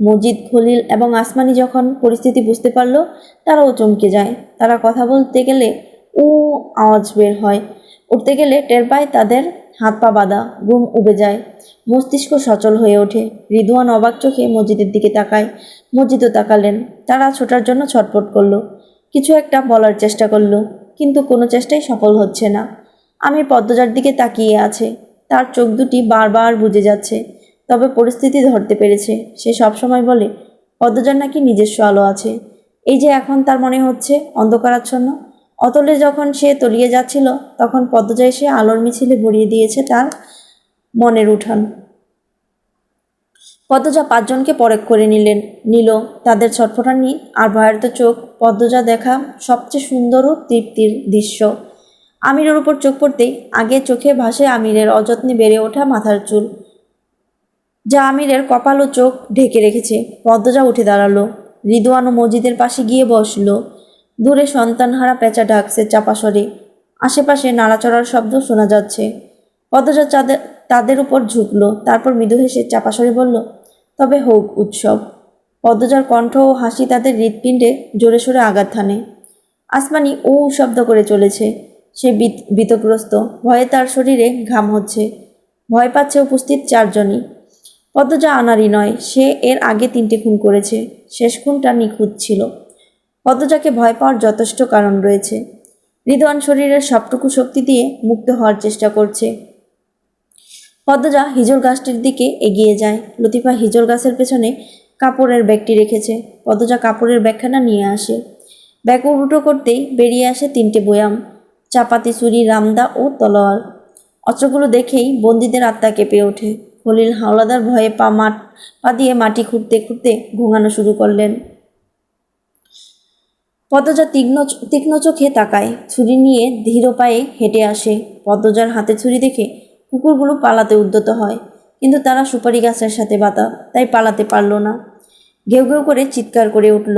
মজিদ, খলিল এবং আসমানি যখন পরিস্থিতি বুঝতে পারল, তারাও চমকে যায়। তারা কথা বলতে গেলে উ আওয়াজ বের হয়, উঠতে গেলে টের পায় তাদের হাত পা বাঁধা, ঘুম উবে যায়, মস্তিষ্ক সচল হয়ে ওঠে। রিদওয়ান অবাক চোখে মজিদের দিকে তাকায়, মজিদও তাকালেন। তারা ছোটার জন্য ছটফট করলো, কিছু একটা বলার চেষ্টা করলো, কিন্তু কোনো চেষ্টাই সফল হচ্ছে না। আমির পদ্মজার দিকে তাকিয়ে আছে, তার চোখ দুটি বারবার বুজে যাচ্ছে, তবে পরিস্থিতি ধরতে পেরেছে। সে সবসময় বলে পদ্মজার নাকি নিজস্ব আলো আছে। এই যে এখন তার মনে হচ্ছে অন্ধকারাচ্ছন্ন। অতলে যখন সে তলিয়ে যাচ্ছিল, তখন পদ্মজা এসে আলোর মিছিলে ভরিয়ে দিয়েছে তার মনের উঠান। পদ্মজা 5জনকে পরখ করে নিল তাদের ছটফটানি আর ভয়ার্ত চোখ। পদ্মজা দেখা সবচেয়ে সুন্দর ও তৃপ্তির দৃশ্য। আমিরের উপর চোখ পড়তেই আগে চোখে ভাসে আমিরের অযত্নে বেড়ে ওঠা মাথার চুল, যা আমিরের কপাল ও চোখ ঢেকে রেখেছে। পদ্মজা উঠে দাঁড়ালো, রিদওয়ান ও মজিদের পাশে গিয়ে বসল। দূরে সন্তানহারা পেঁচা ডাকছে চাপা স্বরে, আশেপাশে নাড়াচড়ার শব্দ শোনা যাচ্ছে। পদ্মজা তাদের উপর ঝুঁকলো, তারপর মৃদু হেসে চাপা স্বরে বলল, তবে হোক উৎসব। পদ্মজার কণ্ঠ ও হাসি তাদের হৃৎপিণ্ডে জোরে সোরে আঘাত হানে। আসমানি ও শব্দ করে চলেছে, সে ভীতগ্রস্ত, ভয়ে তার শরীরে ঘাম হচ্ছে। ভয় পাচ্ছে উপস্থিত 4জনই। পদ্মজা আনাড়ি নয়, সে এর আগে 3টে খুন করেছে, শেষ খুনটা নিখুঁত ছিল। পদ্মজাকে ভয় পাওয়ার যথেষ্ট কারণ রয়েছে। রিদওয়ান শরীরের সবটুকু শক্তি দিয়ে মুক্ত হওয়ার চেষ্টা করছে। পদ্মজা হিজল গাছটির দিকে এগিয়ে যায়। লতিফা হিজল গাছের পেছনে কাপড়ের ব্যাগটি রেখেছে। পদ্মজা কাপড়ের ব্যাগখানা নিয়ে আসে। ব্যাগ উল্টো করতেই বেরিয়ে আসে 3টে বয়াম, চাপাতি, ছুরি, রামদা ও তলোয়ার। অস্ত্রগুলো দেখেই বন্দীদের আত্মা কেঁপে ওঠে। খলিল হাওলাদার ভয়ে পা দিয়ে মাটি খুঁড়তে খুঁড়তে ঘুমানো শুরু করলেন। পদ্মজা তীক্ষ্ণ চোখে তাকায়, ছুরি নিয়ে ধীর পায়ে হেঁটে আসে। পদ্মজার হাতে ছুরি দেখে কুকুরগুলো পালাতে উদ্যত হয়, কিন্তু তারা সুপারি গাছের সাথে বাঁধা, তাই পালাতে পারল না। ঘেউ ঘেউ করে চিৎকার করে উঠল।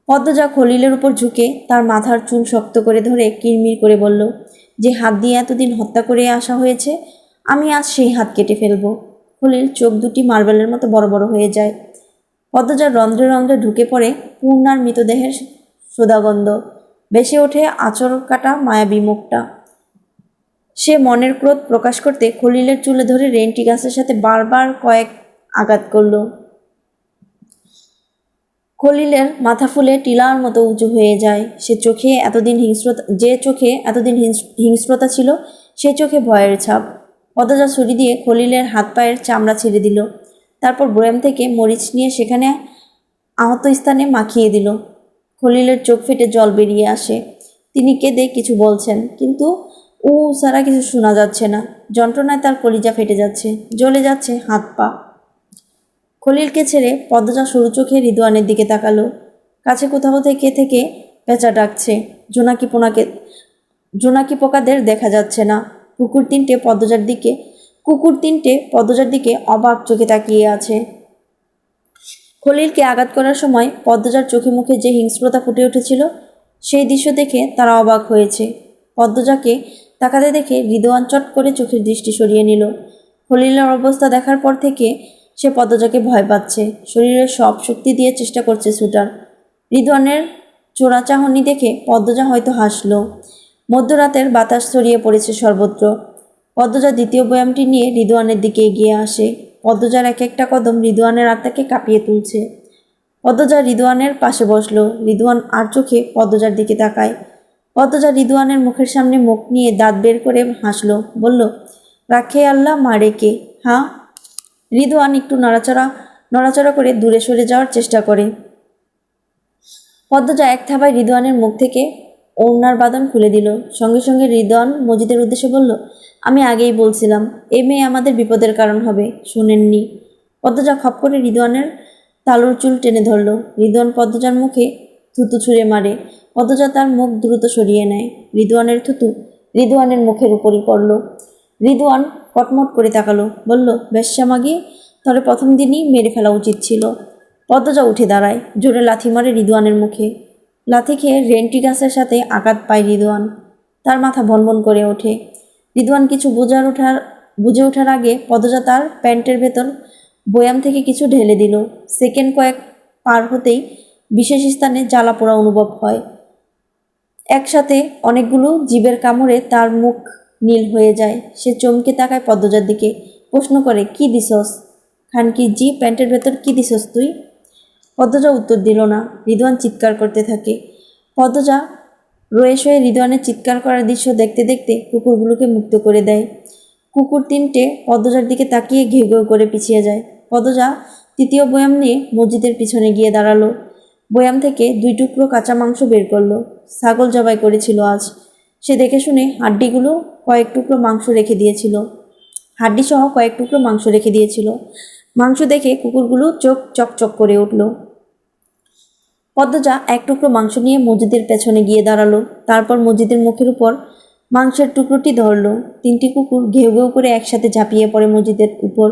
পদ্মজা খলিলের উপর ঝুঁকে তার মাথার চুল শক্ত করে ধরে কিরমির করে বলল, যে হাত দিয়ে এতদিন হত্যা করে আসা হয়েছে, আমি আজ সেই হাত কেটে ফেলব। খলিল চোখ দুটি মার্বেলের মতো বড় বড় হয়ে যায়। পদ্মজার রন্ধ্রে রন্ধ্রে ঢুকে পড়ে পূর্ণার মৃতদেহের সোদাগন্ধ, বেসে ওঠে আঁচড় কাটা মায়াবী মুখটা। সে মনের ক্রোধ প্রকাশ করতে খলিলের চুলে ধরে রেন্টি গাছের সাথে বারবার কয়েক আঘাত করল। খলিলের মাথা ফুলে টিলার মতো উঁচু হয়ে যায়। যে চোখে এতদিন হিংস্রতা ছিল, সে চোখে ভয়ের ছাপ। পদ্মজা ছুরি দিয়ে খলিলের হাত পায়ের চামড়া ছেড়ে দিল, তারপর বয়াম থেকে মরিচ নিয়ে সেখানে আহত স্থানে মাখিয়ে দিল। খলিলের চোখ ফেটে জল বেরিয়ে আসে। তিনি কেঁদে কিছু বলছেন, কিন্তু ছাড়া কিছু শোনা যাচ্ছে না। যন্ত্রণায় তার কলিজা ফেটে যাচ্ছে, জ্বলে যাচ্ছে হাত পা। খলিলকে ছেড়ে পদ্মজা সরু চোখে রিদওয়ানের দিকে তাকালো। কাছে কোথাও থেকে পেঁচা ডাকছে, জোনাকি পোকাদের দেখা যাচ্ছে না। কুকুর তিনটে পদ্মজার দিকে অবাক চোখে তাকিয়ে আছে। খলিলকে আঘাত করার সময় পদ্মজার চোখে মুখে যে হিংস্রতা ফুটে উঠেছিল, সেই দৃশ্য দেখে তারা অবাক হয়েছে। পদ্মজাকে তাকাতে দেখে রিদওয়ান চট করে চোখের দৃষ্টি সরিয়ে নিল। খলিলের অবস্থা দেখার পর থেকে সে পদ্মজাকে ভয় পাচ্ছে, শরীরের সব শক্তি দিয়ে চেষ্টা করছে ছুটার। রিদওয়ানের চোরাচাহনি দেখে পদ্মজা হয়তো হাসল। মধ্যরাতের বাতাস ছড়িয়ে পড়েছে সর্বত্র। পদ্মজা দ্বিতীয় বয়ামটি নিয়ে রিদওয়ানের দিকে এগিয়ে আসে। পদ্মজার এক একটা কদম রিদওয়ানের আত্মাকে কাঁপিয়ে তুলছে। পদ্মজা রিদওয়ানের পাশে বসল। রিদওয়ান আর চোখে পদ্মজার দিকে তাকায়। পদ্মজা রিদওয়ানের মুখের সামনে মুখ নিয়ে দাঁত বের করে হাসল, বলল, রাখে আল্লাহ, মারে কে? হ্যাঁ। রিদওয়ান একটু নড়াচড়া করে দূরে সরে যাওয়ার চেষ্টা করে। পদ্মজা এক থাবায় রিদওয়ানের মুখ থেকে ওড়নার বাঁধন খুলে দিল। সঙ্গে সঙ্গে রিদওয়ান মজিদের উদ্দেশ্যে বলল, আমি আগেই বলছিলাম, এ মেয়ে আমাদের বিপদের কারণ হবে, শোনেননি? পদ্মজা খপ করে রিদওয়ানের তালুর চুল টেনে ধরল। রিদওয়ান পদ্মজার মুখে থুতু ছুঁড়ে মারে। পদ্মজা তার মুখ দ্রুত সরিয়ে নেয়। রিদওয়ানের থুতু রিদওয়ানের মুখের উপরই পড়ল। রিদওয়ান কটমট করে তাকালো, বলল, বেশ্যা মাগি, তবে প্রথম দিনই মেরে ফেলা উচিত ছিল। পদ্মজা উঠে দাঁড়ায়, জোরে লাথি মারে রিদওয়ানের মুখে। লাথি খেয়ে রেন্টি গাছের সাথে আঘাত পায় রিদওয়ান। তার মাথা ভনভন করে ওঠে। রিদওয়ান কিছু বুঝে ওঠার আগে পদজা তার প্যান্টের ভেতর বয়াম থেকে কিছু ঢেলে দিল। সেকেন্ড কয়েক পার হতেই বিশেষ স্থানে জ্বালা পোড়া অনুভব হয়। একসাথে অনেকগুলো জীবের কামড়ে তার মুখ নীল হয়ে যায়। সে চমকে তাকায় পদ্মজার দিকে, প্রশ্ন করে, কি দিছস? খানকি জি, প্যান্টের ভেতর কি দিছস তুই? পদ্মজা উত্তর দিল না। রিদওয়ান চিৎকার করতে থাকে। পদ্মজা রয়ে শয়ে রিদওয়ানের চিৎকার করার দৃশ্য দেখতে দেখতে কুকুরগুলোকে মুক্ত করে দেয়। কুকুর তিনটে পদ্মজার দিকে তাকিয়ে ঘেউ ঘেউ করে পিছিয়ে যায়। পদ্মজা তৃতীয় বয়াম নিয়ে মসজিদের পিছনে গিয়ে দাঁড়ালো। বয়াম থেকে 2 টুকরো কাঁচা মাংস বের করলো। ছাগল জবাই করেছিল আজ। সে দেখে শুনে হাড্ডিসহ কয়েক টুকরো মাংস রেখে দিয়েছিল। মাংস দেখে কুকুরগুলো চোখ চকচক করে উঠল। পদ্মজা 1 টুকরো মাংস নিয়ে মসজিদের পেছনে গিয়ে দাঁড়ালো। তারপর মসজিদের মুখের উপর মাংসের টুকরোটি ধরলো। 3টি কুকুর ঘেউ ঘেউ করে একসাথে ঝাঁপিয়ে পড়ে মসজিদের উপর।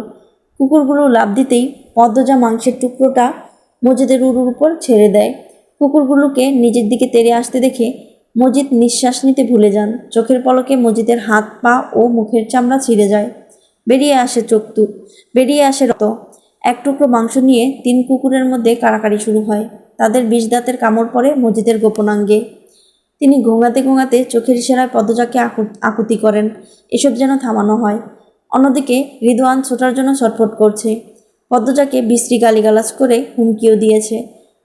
কুকুরগুলো লাফ দিতেই পদ্মজা মাংসের টুকরোটা মসজিদের উড়ুর উপর ছেড়ে দেয়। কুকুরগুলোকে নিজের দিকে তেড়ে আসতে দেখে মজিদ নিঃশ্বাস নিতে ভুলে যান। চোখের পলকে মজিদের হাত, পা ও মুখের চামড়া ছিঁড়ে যায়। বেরিয়ে আসে রক্ত। 1 টুকরো মাংস নিয়ে 3 কুকুরের মধ্যে কাড়াকাড়ি শুরু হয়। তাদের 20 দাঁতের কামড় পড়ে মজিদের গোপনাঙ্গে। তিনি গোঙাতে গোঙাতে চোখের ইশারায় পদ্মজাকে আকুতি করেন, এসব যেন থামানো হয়। অন্যদিকে রিদওয়ান ছোটার জন্য ছটফট করছে। পদ্মজাকে বিশ্রী গালিগালাজ করে হুমকিও দিয়েছে।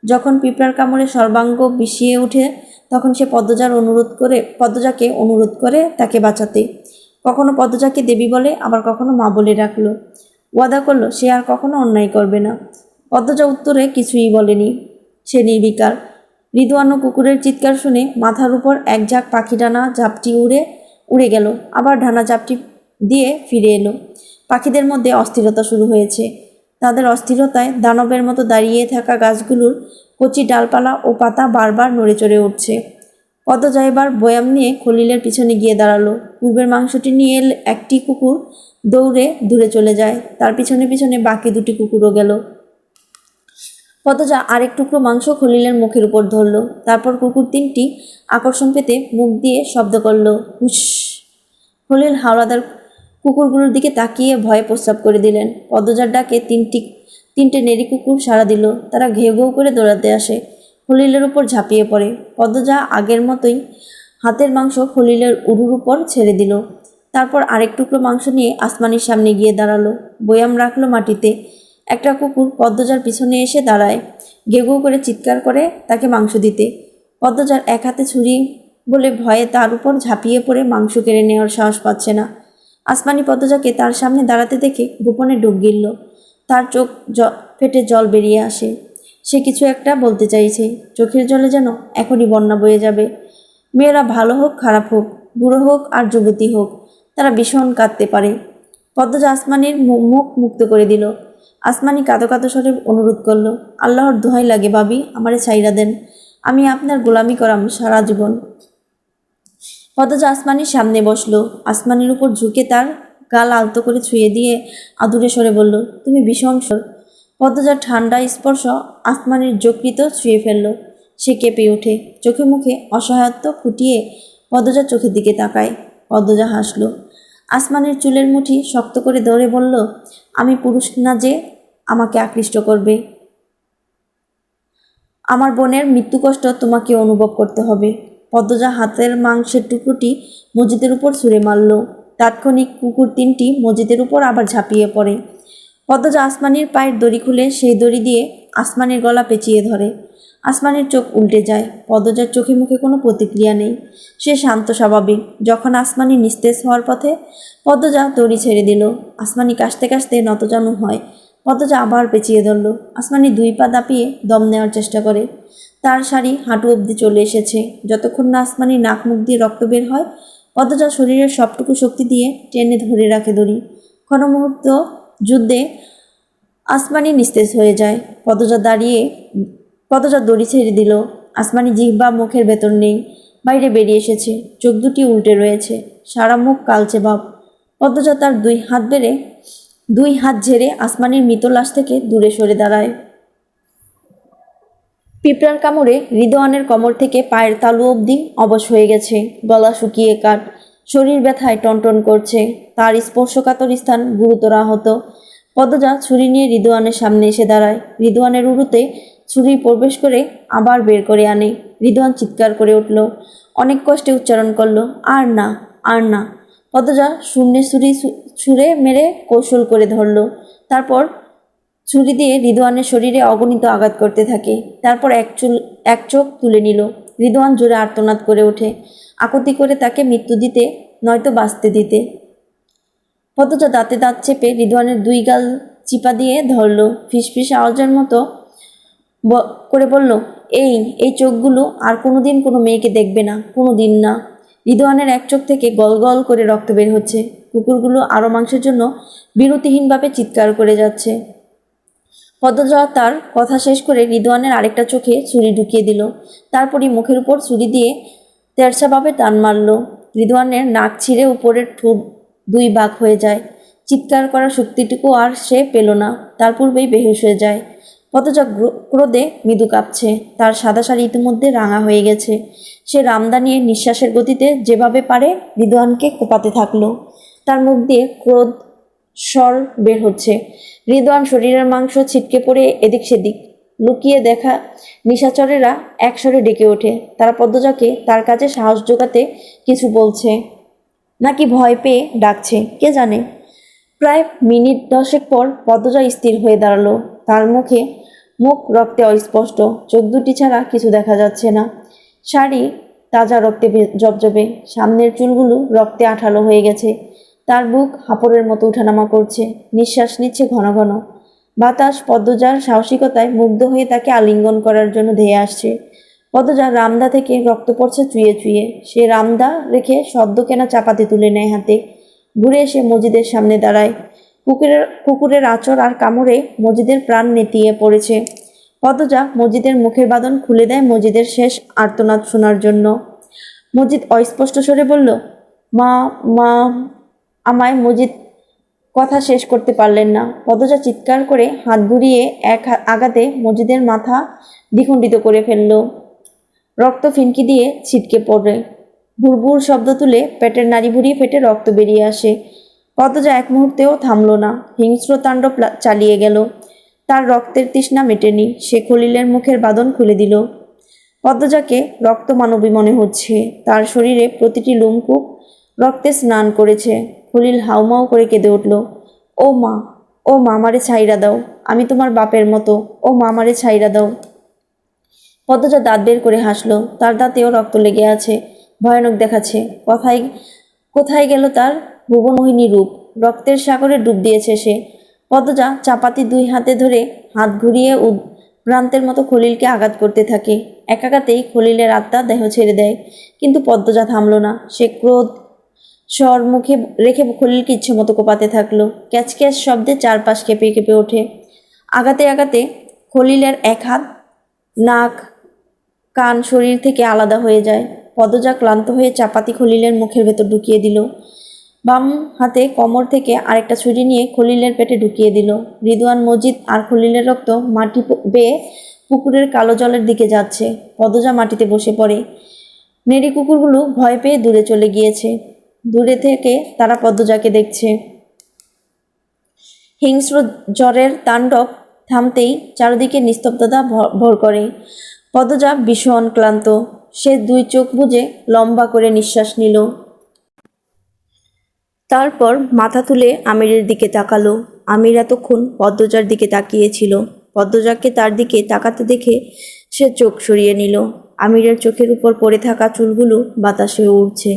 যখন পিঁপড়ার কামড়ে সর্বাঙ্গ বিষিয়ে ওঠে তখন সে পদ্মজাকে অনুরোধ করে তাকে বাঁচাতে। কখনো পদ্মজাকে দেবী বলে, আবার কখনো মা বলে ডাকলো। ওয়াদা করলো সে আর কখনো অন্যায় করবে না। পদ্মজা উত্তরে কিছুই বলেনি। সে নির্বিকার। রিদওয়ান ও কুকুরের চিৎকার শুনে মাথার উপর এক ঝাঁক পাখি ডানা ঝাপটি উড়ে গেল, আবার ডানা ঝাপটি দিয়ে ফিরে এলো। পাখিদের মধ্যে অস্থিরতা শুরু হয়েছে। তাদের অস্থিরতায় দানবের মতো দাঁড়িয়ে থাকা গাছগুলোর কচি ডালপালা ও পাতা বারবার নড়ে চড়ে উঠছে। পদ্মজা এবার বয়াম নিয়ে খলিলের পিছনে গিয়ে দাঁড়ালো। পূর্বের মাংসটি নিয়ে একটি কুকুর দৌড়ে দূরে চলে যায়। তার পিছনে পিছনে বাকি 2টি কুকুরও গেল। পদ্মজা আরেক টুকরো মাংস খলিলের মুখের উপর ধরল। তারপর কুকুর 3টি আকর্ষণ পেতে মুখ দিয়ে শব্দ করল, হুস। খলিল হাওলাদার কুকুরগুলোর দিকে তাকিয়ে ভয়ে প্রস্রাব করে দিলেন। পদ্মজার ডাকে 3টে নেড়ি কুকুর সাড়া দিল। তারা ঘেউ ঘেউ করে দৌড়াতে আসে। খলিলের উপর ঝাঁপিয়ে পড়ে। পদ্মজা আগের মতোই হাতের মাংস খলিলের উরুর উপর ছেড়ে দিল। তারপর আরেক টুকরো মাংস নিয়ে আসমানির সামনে গিয়ে দাঁড়ালো। বয়াম রাখলো মাটিতে। একটা কুকুর পদ্মজার পিছনে এসে দাঁড়ায়, ঘেউ ঘেউ করে চিৎকার করে তাকে মাংস দিতে। পদ্মজার এক হাতে ছুরি বলে ভয়ে তার উপর ঝাঁপিয়ে পড়ে মাংস কেড়ে নেওয়ার সাহস পাচ্ছে না। আসমানি পদ্মজাকে তার সামনে দাঁড়াতে দেখে গোপনে ঢোক গিলল। তার চোখ ফেটে জল বেরিয়ে আসে। সে কিছু একটা বলতে চাইছে। চোখের জলে যেন এখনই বন্যা বয়ে যাবে। মেয়েরা ভালো হোক খারাপ হোক, বুড়ো হোক আর যুবতী হোক, তারা ভীষণ কাঁদতে পারে। পদ্মজা আসমানির মুখ মুক্ত করে দিল। আসমানি কাঁদো কাঁদো স্বরে অনুরোধ করল, আল্লাহর দোহাই লাগে ভাবি, আমারে ছাইরা দেন। আমি আপনার গোলামি করাম সারা জীবন। পদ্মজা আসমানির সামনে বসলো। আসমানির উপর ঝুঁকে তার গাল আলতো করে ছুঁয়ে দিয়ে আদুরে স্বরে বলল, তুমি ভীষণ সর। পদ্মজার ঠান্ডা স্পর্শ আসমানির যকৃত ছুঁয়ে ফেলল। সে কেঁপে ওঠে। চোখে মুখে অসহায়ত্ব ফুটিয়ে পদ্মজার চোখের দিকে তাকায়। পদ্মজা হাসল। আসমানির চুলের মুঠি শক্ত করে ধরে বলল, আমি পুরুষ না যে আমাকে আকৃষ্ট করবে। আমার বোনের মৃত্যু কষ্ট তোমাকে অনুভব করতে হবে। পদ্মজা হাতের মাংসের টুকরোটি মসজিদের উপর ছুঁড়ে মারল। তাৎক্ষণিক কুকুর 3টি মসজিদের উপর আবার ঝাঁপিয়ে পড়ে। পদ্মজা আসমানির পায়ের দড়ি খুলে সেই দড়ি দিয়ে আসমানির গলা পেঁচিয়ে ধরে। আসমানির চোখ উল্টে যায়। পদ্মজার চোখে মুখে কোনো প্রতিক্রিয়া নেই। সে শান্ত স্বাভাবিক। যখন আসমানি নিস্তেজ হওয়ার পথে পদ্মজা দড়ি ছেড়ে দিল। আসমানি কাশতে কাশতে নতজানু হয়। পদ্মজা আবার পেঁচিয়ে ধরল। আসমানি 2 পা দাপিয়ে দম নেওয়ার চেষ্টা করে। তার শাড়ি হাঁটু অবধি চলে এসেছে। যতক্ষণ না আসমানি নাক মুখ দিয়ে রক্ত বের হয়, পদ্মজা শরীরের সবটুকু শক্তি দিয়ে টেনে ধরে রাখে দড়ি। ক্ষণমুহূর্ত যুদ্ধে আসমানি নিস্তেজ হয়ে যায়। পদ্মজা দড়ি ছেড়ে দিল। আসমানি জিহ্বা মুখের ভেতর নেই, বাইরে বেরিয়ে এসেছে। চোখ দুটি উল্টে রয়েছে। সারা মুখ কালচে ভাব। পদ্মজা তার 2 হাত ঝেড়ে আসমানির মৃত লাশ থেকে দূরে সরে দাঁড়ায়। পিঁপড়ার কামড়ে রিদওয়ানের কোমর থেকে পায়ের তালু অবধি অবশ হয়ে গেছে, গলা শুকিয়ে কাঠ, শরীর ব্যথায় টনটন করছে, তার স্পর্শকাতর স্থান গুরুতর আহত। পদ্মজা ছুরি নিয়ে রিদওয়ানের সামনে এসে দাঁড়ায়। রিদওয়ানের উরুতে ছুরি প্রবেশ করে আবার বের করে আনে। রিদওয়ান চিৎকার করে উঠল, অনেক কষ্টে উচ্চারণ করলো, আর না, আর না। পদ্মজা শূন্যে ছুরি ছুঁড়ে মেরে কৌশল করে ধরল। তারপর ছুরি দিয়ে রিদওয়ানের শরীরে অগণিত আঘাত করতে থাকে। তারপর এক চোখ তুলে নিল। রিদওয়ান জোরে আর্তনাদ করে ওঠে, আকুতি করে তাকে মৃত্যু দিতে নয়তো বাঁচতে দিতে। পদ্মজা দাঁতে দাঁত চেপে রিদওয়ানের দুই গাল চিপা দিয়ে ধরল। ফিসফিস আওয়াজের মতো করে বলল, এই চোখগুলো আর কোনোদিন কোনো মেয়েকে দেখবে না, কোনো দিন না। রিদওয়ানের এক চোখ থেকে গল গল করে রক্ত বের হচ্ছে। কুকুরগুলো আরও মাংসের জন্য বিরতিহীনভাবে চিৎকার করে যাচ্ছে। পদ্মজা তার কথা শেষ করে রিদওয়ানের আরেকটা চোখে ছুরি ঢুকিয়ে দিল। তারপরই মুখের উপর ছুরি দিয়ে তেরছাভাবে টান মারল। রিদওয়ানের নাক ছিঁড়ে উপরের ঠোঁট দুই ভাগ হয়ে যায়। চিৎকার করার শক্তিটুকু আর সে পেল না, তার পূর্বেই বেহুশ হয়ে যায়। পদ্মজা ক্রোধে মৃদু কাঁপছে, তার সাদা শাড়ি ইতিমধ্যে রাঙা হয়ে গেছে। সে রামদা নিয়ে নিঃশ্বাসের গতিতে যেভাবে পারে রিদওয়ানকে কোপাতে থাকলো। তার মুখ দিয়ে ক্রোধ স্বর বের হচ্ছে। রিদওয়ান শরীরের মাংস ছিটকে পড়ে এদিক সেদিক। লুকিয়ে দেখা নিশাচরেরা একস্বরে ডেকে ওঠে। তারা পদ্মজাকে তার কাছে সাহস জোগাতে কিছু বলছে, নাকি ভয় পেয়ে ডাকছে, কে জানে। প্রায় মিনিট 10 পর পদ্মজা স্থির হয়ে দাঁড়ালো। তার মুখ রক্তে অস্পষ্ট, চোখ দুটি ছাড়া কিছু দেখা যাচ্ছে না। শাড়ি তাজা রক্তে জবজবে, সামনের চুলগুলো রক্তে আঠালো হয়ে গেছে। তার বুক হাঁপড়ের মতো উঠানামা করছে, নিঃশ্বাস নিচ্ছে ঘন ঘন। বাতাস পদ্মজার সাহসিকতায় মুগ্ধ হয়ে তাকে আলিঙ্গন করার জন্য ধেয়ে আসছে। পদ্মজা রামদা থেকে রক্ত পড়ছে চুইয়ে চুইয়ে। সে রামদা রেখে সদ্য কেনা চাপাতি তুলে নেয় হাতে। ঘুরে এসে মজিদের সামনে দাঁড়ায়। কুকুরের আঁচড় আর কামড়ে মজিদের প্রাণ নেতিয়ে পড়েছে। পদ্মজা মজিদের মুখের বাঁধন খুলে দেয় মজিদের শেষ আর্তনাদ শোনার জন্য। মজিদ অস্পষ্ট স্বরে বলল, মা, মা আমায়। মজিদ কথা শেষ করতে পারলেন না। পদ্মজা চিৎকার করে হাত ঘুরিয়ে এক আঘাতে মজিদের মাথা দ্বিখণ্ডিত করে ফেলল। রক্ত ফিনকি দিয়ে ছিটকে পড়ে। ভুরভুর শব্দ তুলে পেটের নাড়িভুড়ি ফেটে রক্ত বেরিয়ে আসে। পদ্মজা এক মুহূর্তেও থামল না, হিংস্র তাণ্ডব চালিয়ে গেল। তার রক্তের তৃষ্ণা মেটেনি। সে খলিলের মুখের বাঁধন খুলে দিল। পদ্মজাকে রক্ত মানবী মনে হচ্ছে। তার শরীরে প্রতিটি লোমকূপ রক্তে স্নান করেছে। খলিল হাউমাউ করে কেঁদে উঠল, ও মা, ও মা, আমারে ছাইরা দাও, আমি তোমার বাপের মতো, ও মা, আমারে ছাইরা দাও। পদ্মজা দাঁত বের করে হাসলো। তার দাঁতেও রক্ত লেগে আছে, ভয়ানক দেখাচ্ছে। কোথায় গেল তার ভুবনমোহিনী রূপ? রক্তের সাগরে ডুব দিয়েছে সে। পদ্মজা চাপাতি দুই হাতে ধরে হাত ঘুরিয়ে ভ্রান্তের মতো খলিলকে আঘাত করতে থাকে। এক আঘাতেই খলিলের আত্মা দেহ ছেড়ে দেয়। কিন্তু পদ্মজা থামল না। সে ক্রোধ স্বর মুখে রেখে খলিলকে ইচ্ছে মতো কোপাতে থাকলো। ক্যাচ ক্যাচ শব্দে চারপাশ কেঁপে কেঁপে ওঠে। আঘাতে আঘাতে খলিলের এক হাত, নাক, কান শরীর থেকে আলাদা হয়ে যায়। পদ্মজা ক্লান্ত হয়ে চাপাতি খলিলের মুখের ভেতর ঢুকিয়ে দিল। বাম হাতে কোমর থেকে আরেকটা ছুরি নিয়ে খলিলের পেটে ঢুকিয়ে দিল। রিদওয়ান, মজিদ আর খলিলের রক্ত মাটি বেয়ে পুকুরের কালো জলের দিকে যাচ্ছে। পদ্মজা মাটিতে বসে পড়ে। নেড়ি কুকুরগুলো ভয় পেয়ে দূরে চলে গিয়েছে। দূরে থেকে তারা পদ্মজাকে দেখছে। হিংস্র জ্বরের তাণ্ডব থামতেই চারদিকে নিস্তব্ধতা ভর করে। পদ্মজা ভীষণ ক্লান্ত। সে দুই চোখ বুজে লম্বা করে নিঃশ্বাস নিল। তারপর মাথা তুলে আমিরের দিকে তাকালো। আমির এতক্ষণ পদ্মজার দিকে তাকিয়েছিল। পদ্মজাকে তার দিকে তাকাতে দেখে সে চোখ সরিয়ে নিল। আমিরের চোখের উপর পড়ে থাকা চুলগুলো বাতাসে উড়ছে।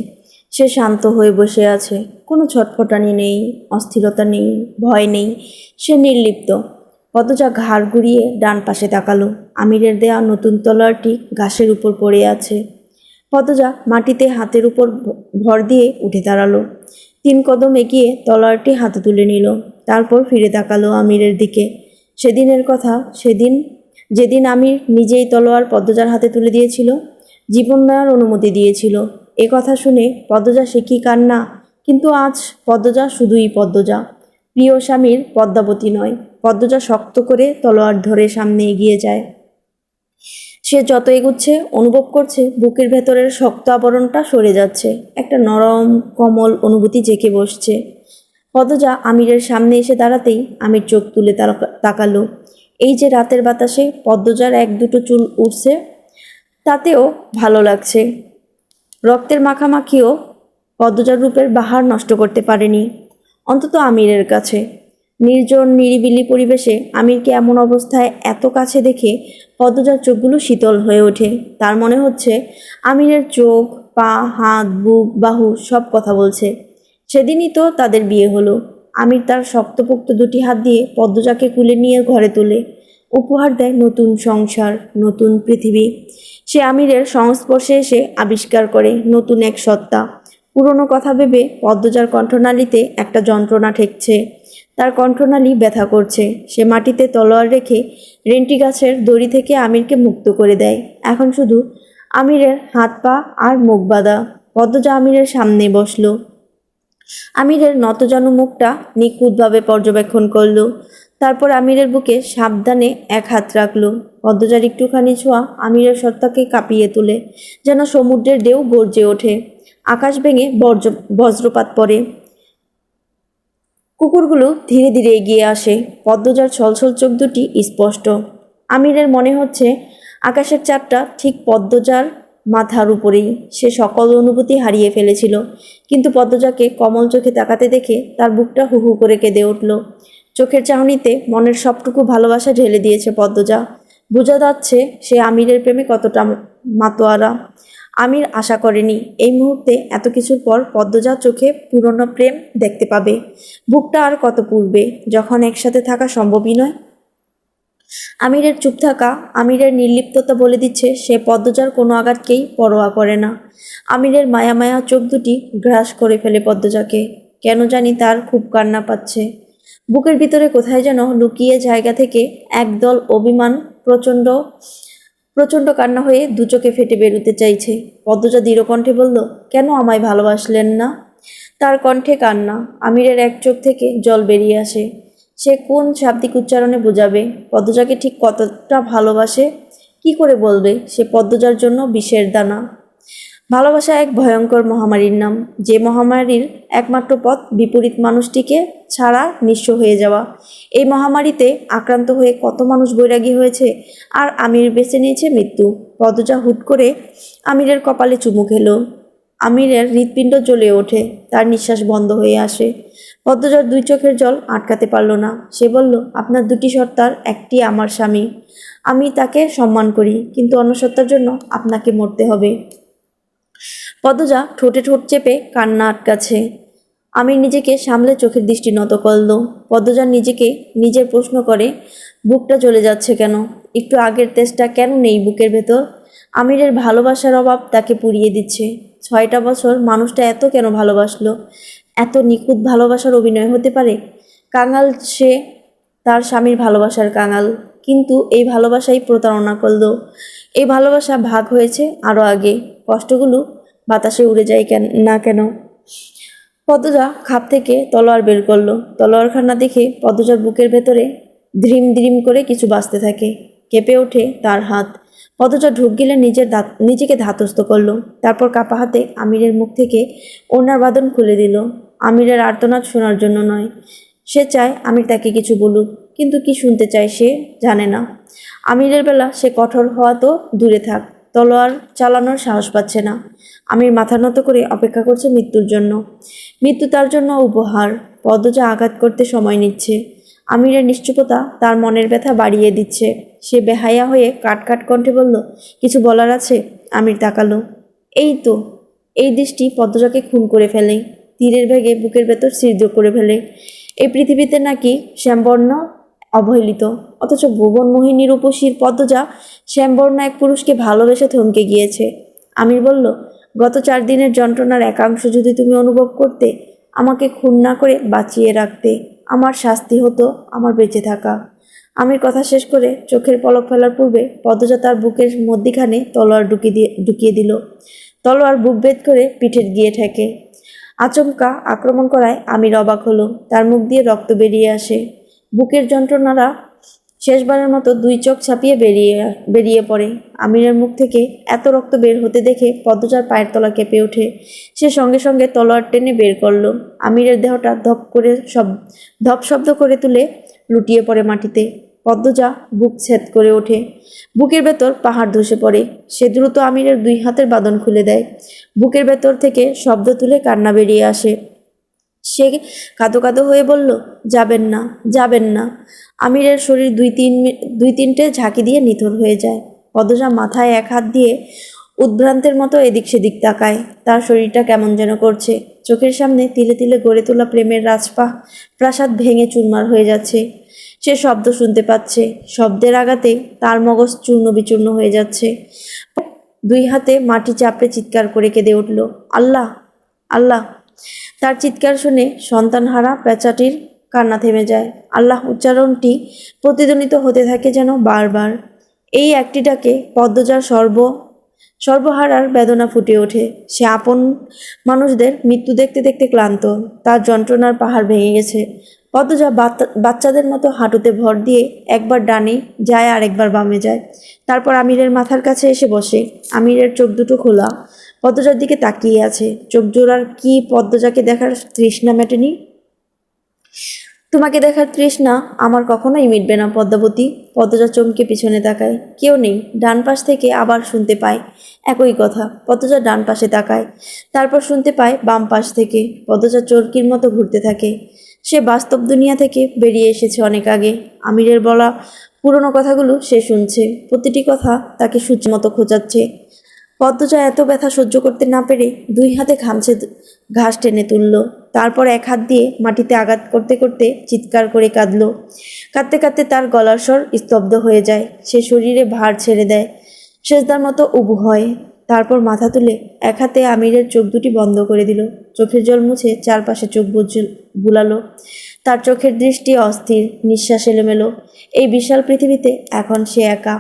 সে শান্ত হয়ে বসে আছে। কোনো ছটফটানি নেই, অস্থিরতা নেই, ভয় নেই। সে নির্লিপ্ত। পদ্মজা ঘাড় ঘুরিয়ে ডান পাশে তাকালো। আমিরের দেয়া নতুন তলোয়ারটি ঘাসের উপর পড়ে আছে। পদ্মজা মাটিতে হাতের উপর ভর দিয়ে উঠে দাঁড়ালো। 3 কদম এগিয়ে তলোয়ারটি হাতে তুলে নিল। তারপর ফিরে তাকালো আমিরের দিকে। সেদিনের কথা, যেদিন আমির নিজেই তলোয়ার পদ্মজার হাতে তুলে দিয়েছিল, জীবন নেওয়ার অনুমতি দিয়েছিল। এ কথা শুনে পদ্মজা সে কি কান্না! কিন্তু আজ পদ্মজা শুধুই পদ্মজা, প্রিয় স্বামীর পদ্মাবতী নয়। পদ্মজা শক্ত করে তলোয়ার ধরে সামনে এগিয়ে যায়। সে যত এগুচ্ছে অনুভব করছে বুকের ভেতরের শক্ত আবরণটা সরে যাচ্ছে, একটা নরম কোমল অনুভূতি জেঁকে বসছে। পদ্মজা আমিরের সামনে এসে দাঁড়াতেই আমির চোখ তুলে তাকালো। এই যে রাতের বাতাসে পদ্মজার এক দুটো চুল উঠছে, তাতেও ভালো লাগছে। রক্তের মাখামাখিও পদ্মজার রূপের বাহার নষ্ট করতে পারেনি, অন্তত আমিরের কাছে। নির্জন নিরিবিলি পরিবেশে আমিরকে এমন অবস্থায় এত কাছে দেখে পদ্মজার চোখগুলো শীতল হয়ে ওঠে। তার মনে হচ্ছে আমিরের চোখ, পা, হাত, বুক, বাহু সব কথা বলছে। সেদিনই তো তাদের বিয়ে হলো। আমির তার শক্তপোক্ত দুটি হাত দিয়ে পদ্মজাকে কুলে নিয়ে ঘরে তোলে, উপহার দেয় নতুন সংসার, নতুন পৃথিবী। সে আমিরের সংস্পর্শে এসে আবিষ্কার করে নতুন এক সত্তা। পুরনো কথা ভেবে পদ্মজার কণ্ঠনালীতে একটা যন্ত্রণা ঠেকছে, তার কণ্ঠনালী ব্যথা করছে। সে মাটিতে তলোয়ার রেখে রেন্টি গাছের দড়ি থেকে আমিরকে মুক্ত করে দেয়। এখন শুধু আমিরের হাত পা আর মুখ বাঁধা। পদ্মজা আমিরের সামনে বসলো। আমিরের নতজানু মুখটা নিখুঁতভাবে পর্যবেক্ষণ করলো। তারপর আমিরের বুকে সাবধানে এক হাত রাখলো। পদ্মজার একটুখানি ছোঁয়া আমিরের সত্তাকে কাঁপিয়ে তোলে, যেন সমুদ্রের ঢেউ গর্জে ওঠে। আকাশ ভেঙে বজ্রপাত পড়ে। কুকুরগুলো ধীরে ধীরে এগিয়ে আসে। পদ্মজার ছলছল চোখ দুটি স্পষ্ট। আমিরের মনে হচ্ছে আকাশের চাঁদটা ঠিক পদ্মজার মাথার উপরেই। সে সকল অনুভূতি হারিয়ে ফেলেছিল, কিন্তু পদ্মজাকে কমল চোখে তাকাতে দেখে তার বুকটা হু হু করে কেঁদে উঠল। চোখের চাহনিতে মনের সবটুকু ভালোবাসা ঢেলে দিয়েছে পদ্মজা। বোঝা যাচ্ছে সে আমিরের প্রেমে কতটা মাতোয়ারা। আমির আশা করেনি এই মুহূর্তে এত কিছুর পর পদ্মজা চোখে পুরনো প্রেম দেখতে পাবে। বুকটা আর কত পুড়বে, যখন একসাথে থাকা সম্ভবই নয়। আমিরের চুপ থাকা, আমিরের নির্লিপ্ততা বলে দিচ্ছে সে পদ্মজার কোনো আঘাতকেই পরোয়া করে না। আমিরের মায়া মায়া চোখ দুটি গ্রাস করে ফেলে পদ্মজাকে। কেন জানি তার খুব কান্না পাচ্ছে। বুকের ভিতরে কোথায় যেন লুকিয়ে জায়গা থেকে একদল অভিমান প্রচণ্ড প্রচণ্ড কান্না হয়ে দু চোখে ফেটে বেরোতে চাইছে। পদ্মজা দৃঢ় কণ্ঠে বলল, কেন আমায় ভালোবাসলেন না? তার কণ্ঠে কান্না। আমিরের এক চোখ থেকে জল বেরিয়ে আসে। সে কোন শাব্দিক উচ্চারণে বোঝাবে পদ্মজাকে ঠিক কতটা ভালোবাসে? কি করে বলবে সে পদ্মজার জন্য বিষের দানা? ভালোবাসা এক ভয়ঙ্কর মহামারীর নাম, যে মহামারীর একমাত্র পথ বিপরীত মানুষটিকে ছাড়া নিঃস্ব হয়ে যাওয়া। এই মহামারীতে আক্রান্ত হয়ে কত মানুষ বৈরাগী হয়েছে, আর আমির বেছে নিয়েছে মৃত্যু। পদ্মজা হুট করে আমিরের কপালে চুমু খেলো। আমিরের হৃৎপিণ্ড জ্বলে ওঠে, তার নিঃশ্বাস বন্ধ হয়ে আসে। পদ্মজার দুই চোখের জল আটকাতে পারল না। সে বলল, আপনার দুটি সত্তার একটি আমার স্বামী। আমি তাকে সম্মান করি, কিন্তু অন্য সত্তার জন্য আপনাকে মরতে হবে। পদ্মজা ঠোঁটে ঠোঁট চেপে কান্না আটকাছে। আমির নিজেকে সামলে চোখের দৃষ্টি নত করল। পদ্মজা নিজেকে নিজের প্রশ্ন করে, বুকটা জ্বলে যাচ্ছে কেন? একটু আগের তেজটা কেন নেই বুকের ভেতর? আমিরের ভালোবাসার অভাব তাকে পুড়িয়ে দিচ্ছে। 6টা বছর মানুষটা এত কেন ভালোবাসলো? এত নিখুঁত ভালোবাসার অভিনয় হতে পারে? কাঙাল সে, তার স্বামীর ভালোবাসার কাঙাল, কিন্তু এই ভালোবাসাই প্রতারণা করল। এই ভালোবাসা ভাগ হয়েছে আরও আগে। কষ্টগুলো বাতাসে উড়ে যায় কেন? পদ্মজা খাপ থেকে তলোয়ার বের করলো। তলোয়ারখানা দেখে পদ্মজার বুকের ভেতরে ধ্রিম ধ্রিম করে কিছু বাজতে থাকে। কেঁপে ওঠে তার হাত। পদ্মজা ঢুক গিলে নিজেকে ধাতস্থ করলো। তারপর কাপা হাতে আমিরের মুখ থেকে ওড়নার বাঁধন খুলে দিল। আমিরের আর্তনাদ শোনার জন্য নয়, সে চায় আমির তাকে কিছু বলুক, কিন্তু কি শুনতে চায় সে জানে না। আমিরের বেলা সে কঠোর হওয়া তো দূরে থাক, তলোয়ার চালানোর সাহস পাচ্ছে না। আমির মাথা নত করে অপেক্ষা করছে মৃত্যুর জন্য। মৃত্যু তার জন্য উপহার। পদ্মজা আঘাত করতে সময় নিচ্ছে। আমিরের নিশ্চুপতা তার মনের ব্যথা বাড়িয়ে দিচ্ছে। সে বেহায়া হয়ে কাট কণ্ঠে বলল, কিছু বলার আছে? আমির তাকালো। এই তো। এই দৃষ্টি পদ্মজাকে খুন করে ফেলে, তীরের বেগে বুকের ভেতর ছিদ্র করে ফেলে। এই পৃথিবীতে নাকি শ্যামবর্ণ অবহেলিত, অথচ ভুবন মোহিনী রূপসীর পদ্মজা শ্যামবর্ণ এক পুরুষকে ভালোবেসে থমকে গিয়েছে। আমির বলল, গত 4 দিনের যন্ত্রণার একাংশ যদি তুমি অনুভব করতে, আমাকে খুন না করে বাঁচিয়ে রাখতে, আমার শাস্তি হতো আমার বেঁচে থাকা। আমির কথা শেষ করে চোখের পলক ফেলার পূর্বে পদ্মজা তার বুকের মধ্যিখানে তলোয়ার ঢুকিয়ে দিল। তলোয়ার বুক ভেদ করে পিঠে গিয়ে ঠেকে। আচমকা আক্রমণ করায় আমির অবাক হলো। তার মুখ দিয়ে রক্ত বেরিয়ে আসে। বুকের যন্ত্রণারা শেষবারের মতো 2 চোখ ছাপিয়ে বেরিয়ে পড়ে। আমিরের মুখ থেকে এত রক্ত বের হতে দেখে পদ্মজার পায়ের তলা কেঁপে ওঠে। সে সঙ্গে সঙ্গে তলোয়ার টেনে বের করলো। আমিরের দেহটা ধপ শব্দ করে তুলে লুটিয়ে পড়ে মাটিতে। পদ্মজা বুক ছেদ করে ওঠে। বুকের ভেতর পাহাড় ধসে পড়ে। সে দ্রুত আমিরের 2 হাতের বাঁধন খুলে দেয়। বুকের ভেতর থেকে শব্দ তুলে কান্না বেরিয়ে আসে। সে কাঁদো কাঁদো হয়ে বলল, যাবেন না, যাবেন না। আমিরের শরীর দুই তিনটে ঝাঁকি দিয়ে নিথর হয়ে যায়। পদ্মজা মাথায় এক হাত দিয়ে উদ্ভ্রান্তের মতো এদিক সেদিক তাকায়। তার শরীরটা কেমন যেন করছে। চোখের সামনে তিলে তিলে গড়ে তোলা প্রেমের প্রাসাদ ভেঙে চুরমার হয়ে যাচ্ছে। সে শব্দ শুনতে পাচ্ছে। শব্দের আঘাতে তার মগজ চূর্ণ বিচূর্ণ হয়ে যাচ্ছে। 2 হাতে মাটি চাপড়ে চিৎকার করে কেঁদে উঠল, আল্লাহ, আল্লাহ। তার চিৎকার শুনে সন্তানহারা পেঁচাটির কান্না থেমে যায়। আল্লাহ উচ্চারণটি প্রতিধ্বনিত হতে থাকে যেন বারবার। এই একটি ডাকে পদ্মজার সর্বহারার বেদনা ফুটে ওঠে। সে আপন মানুষদের মৃত্যু দেখতে দেখতে ক্লান্ত। তার যন্ত্রণার পাহাড় ভেঙে গেছে। পদ্মজা বাচ্চাদের মতো হাঁটুতে ভর দিয়ে একবার ডানে যায় আর একবার বামে যায়। তারপর আমিরের মাথার কাছে এসে বসে। আমিরের চোখ দুটো খোলা, পদ্মজার দিকে তাকিয়ে আছে। চোখ জোড়ার কি পদ্মজাকে দেখার তৃষ্ণা মেটেনি? তোমাকে দেখার তৃষ্ণা আমার কখনোই মিটবে না পদ্মাবতী। পদ্মজা চমকে পিছনে তাকায়। কেউ নেই। ডান পাশ থেকে আবার শুনতে পায় একই কথা। পদ্মজা ডান পাশে তাকায়। তারপর শুনতে পায় বাম পাশ থেকে। পদ্মজা চরকির মতো ঘুরতে থাকে। সে বাস্তব দুনিয়া থেকে বেরিয়ে এসেছে অনেক আগে। আমিরের বলা পুরনো কথাগুলো সে শুনছে। প্রতিটি কথা তাকে সূর্যের মতো খোঁচাচ্ছে। পদ্মজা এত ব্যথা সহ্য করতে না পেরে 2 হাতে ঘাস টেনে তুলল। তারপর এক হাত দিয়ে মাটিতে আঘাত করতে করতে চিৎকার করে কাঁদল। কাঁদতে কাঁদতে তার গলার স্বর স্তব্ধ হয়ে যায়। সে শরীরে ভার ছেড়ে দেয়, সেজদার মতো উবু হয়। তারপর মাথা তুলে এক হাতে আমিরের চোখ দুটি বন্ধ করে দিল। চোখের জল মুছে চারপাশে চোখ বুলালো। তার চোখের দৃষ্টি অস্থির, নিঃশ্বাস এলোমেলো। এই বিশাল পৃথিবীতে এখন সে একা।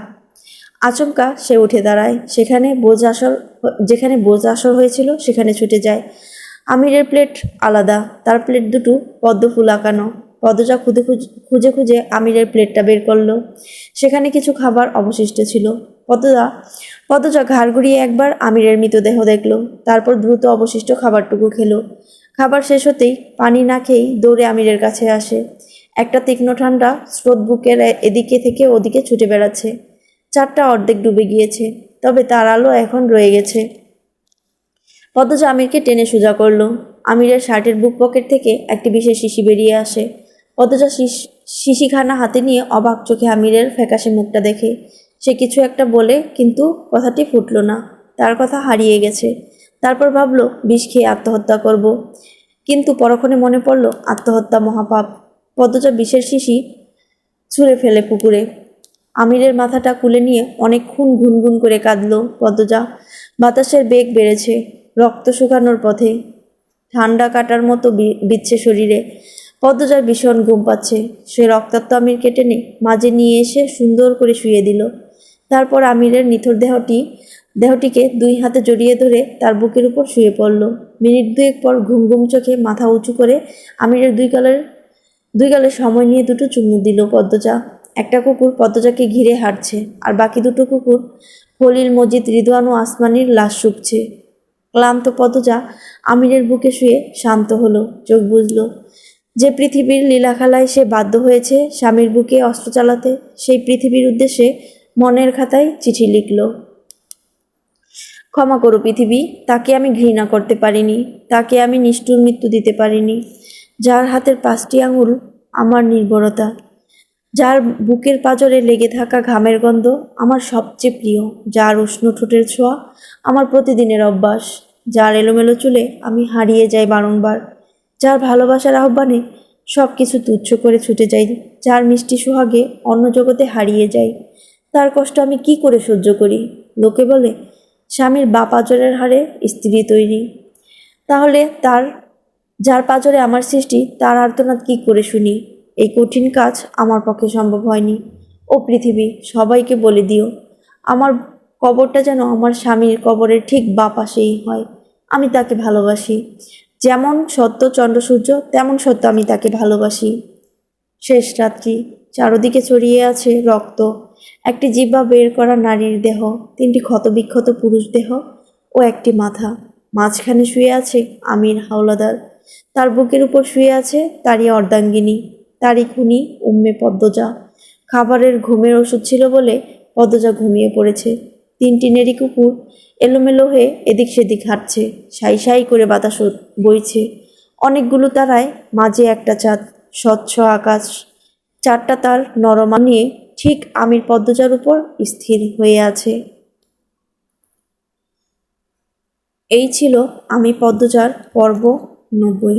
আচমকা সে উঠে দাঁড়ায়। যেখানে বোঝ আসর হয়েছিল সেখানে ছুটে যায়। আমিরের প্লেট আলাদা, তার প্লেট দুটো পদ্ম ফুল আঁকানো। পদ্মজা খুঁজে খুঁজে আমিরের প্লেটটা বের করলো। সেখানে কিছু খাবার অবশিষ্ট ছিল। পদ্মজা ঘাড় ঘুরিয়ে একবার আমিরের মৃতদেহ দেখল। তারপর দ্রুত অবশিষ্ট খাবারটুকু খেলো। খাবার শেষ হতেই পানি না খেয়েই দৌড়ে আমিরের কাছে আসে। একটা তীক্ষ্ণ ঠান্ডা স্রোত বুকের এদিকে থেকে ওদিকে ছুটে বেড়াচ্ছে। চারটা অর্ধেক ডুবে গিয়েছে, তবে তার আলো এখন রয়ে গেছে। পদ্মজা আমিরকে টেনে সোজা করলো। আমিরের শার্টের বুক পকেট থেকে একটি বিশেষ শিশি বেরিয়ে আসে। পদ্মজা শিশিখানা হাতে নিয়ে অবাক চোখে আমিরের ফ্যাকাশে মুখটা দেখে। সে কিছু একটা বলে, কিন্তু কথাটি ফুটল না। তার কথা হারিয়ে গেছে। তারপর ভাবলো বিষ খেয়ে আত্মহত্যা করব, কিন্তু পরক্ষণে মনে পড়ল আত্মহত্যা মহাপাপ। পদ্মজা বিষের শিশি ছুঁড়ে ফেলে পুকুরে। আমিরের মাথাটা কুলে নিয়ে অনেকক্ষণ গুনগুন করে কাঁদল পদ্মজা। বাতাসের বেগ বেড়েছে, রক্ত শুকানোর পথে। ঠান্ডা কাটার মতো বিচ্ছে শরীরে। পদ্মজার ভীষণ ঘুম পাচ্ছে। সে রক্তাক্ত আমিরকে টেনে মাঝে নিয়ে এসে সুন্দর করে শুয়ে দিল। তারপর আমিরের নিথর দেহটিকে 2 হাতে জড়িয়ে ধরে তার বুকের উপর শুয়ে পড়ল। মিনিট 2 পর ঘুম ঘুম চোখে মাথা উঁচু করে আমিরের দুই গালে সময় নিয়ে দুটো চুমু দিল পদ্মজা। একটা কুকুর পদ্মজাকে ঘিরে হাঁটছে, আর বাকি দুটো কুকুর খলিল, মজিদ, রিদওয়ান ও আসমানির লাশ শুকছে। ক্লান্ত পদ্মজা আমিরের বুকে শুয়ে শান্ত হলো। চোখ বুঝল। যে পৃথিবীর লীলাখেলায় সে বাধ্য হয়েছে স্বামীর বুকে অস্ত্র চালাতে, সেই পৃথিবীর উদ্দেশ্যে মনের খাতায় চিঠি লিখল। ক্ষমা করো পৃথিবী, তাকে আমি ঘৃণা করতে পারিনি, তাকে আমি নিষ্ঠুর মৃত্যু দিতে পারিনি। যার হাতের 5টি আঙুল আমার নির্ভরতা, যার বুকের পাঁজরে লেগে থাকা ঘামের গন্ধ আমার সবচেয়ে প্রিয়, যার উষ্ণ ঠোঁটের ছোঁয়া আমার প্রতিদিনের অভ্যাস, যার এলোমেলো চুলে আমি হারিয়ে যাই বারংবার, যার ভালোবাসার আহ্বানে সব কিছু তুচ্ছ করে ছুটে যাই, যার মিষ্টি সোহাগে অন্য জগতে হারিয়ে যাই, তার কষ্ট আমি কি করে সহ্য করি? লোকে বলে স্বামীর পাঁজরের হাড়ে স্ত্রী তৈরি। তাহলে যার পাঁজরে আমার সৃষ্টি, তার আর্তনাদ কি করে শুনি? এই কঠিন কাজ আমার পক্ষে সম্ভব হয়নি। ও পৃথিবী, সবাইকে বলে দিও আমার কবরটা যেন আমার স্বামীর কবরের ঠিক বাঁ পাশেই হয়। আমি তাকে ভালোবাসি। যেমন সত্য চন্দ্র সূর্য, তেমন সত্য আমি তাকে ভালোবাসি। শেষ রাত্রি। চারদিকে ছড়িয়ে আছে রক্ত, একটি জিহ্বা বের করা নারীর দেহ, তিনটি ক্ষতবিক্ষত পুরুষ দেহ ও একটি মাথা। মাঝখানে শুয়ে আছে আমির হাওলাদার, তার বুকের উপর শুয়ে আছে তারই অর্ধাঙ্গিনী, তারই খুনি উম্মে পদ্মজা। খাবারের ঘুমের ওষুধ ছিল বলে পদ্মজা ঘুমিয়ে পড়েছে। তিনটি নেড়ি কুকুর এলোমেলো হয়ে এদিক সেদিক হাঁটছে, সাই সাই করে বাতাস বইছে। অনেকগুলো তারায়, মাঝে একটা চাঁদ, স্বচ্ছ আকাশ, চারটা তার নরমা নিয়ে ঠিক আমির পদ্মজার উপর স্থির হয়ে আছে। এই ছিল আমি পদ্মজার পর্ব 90।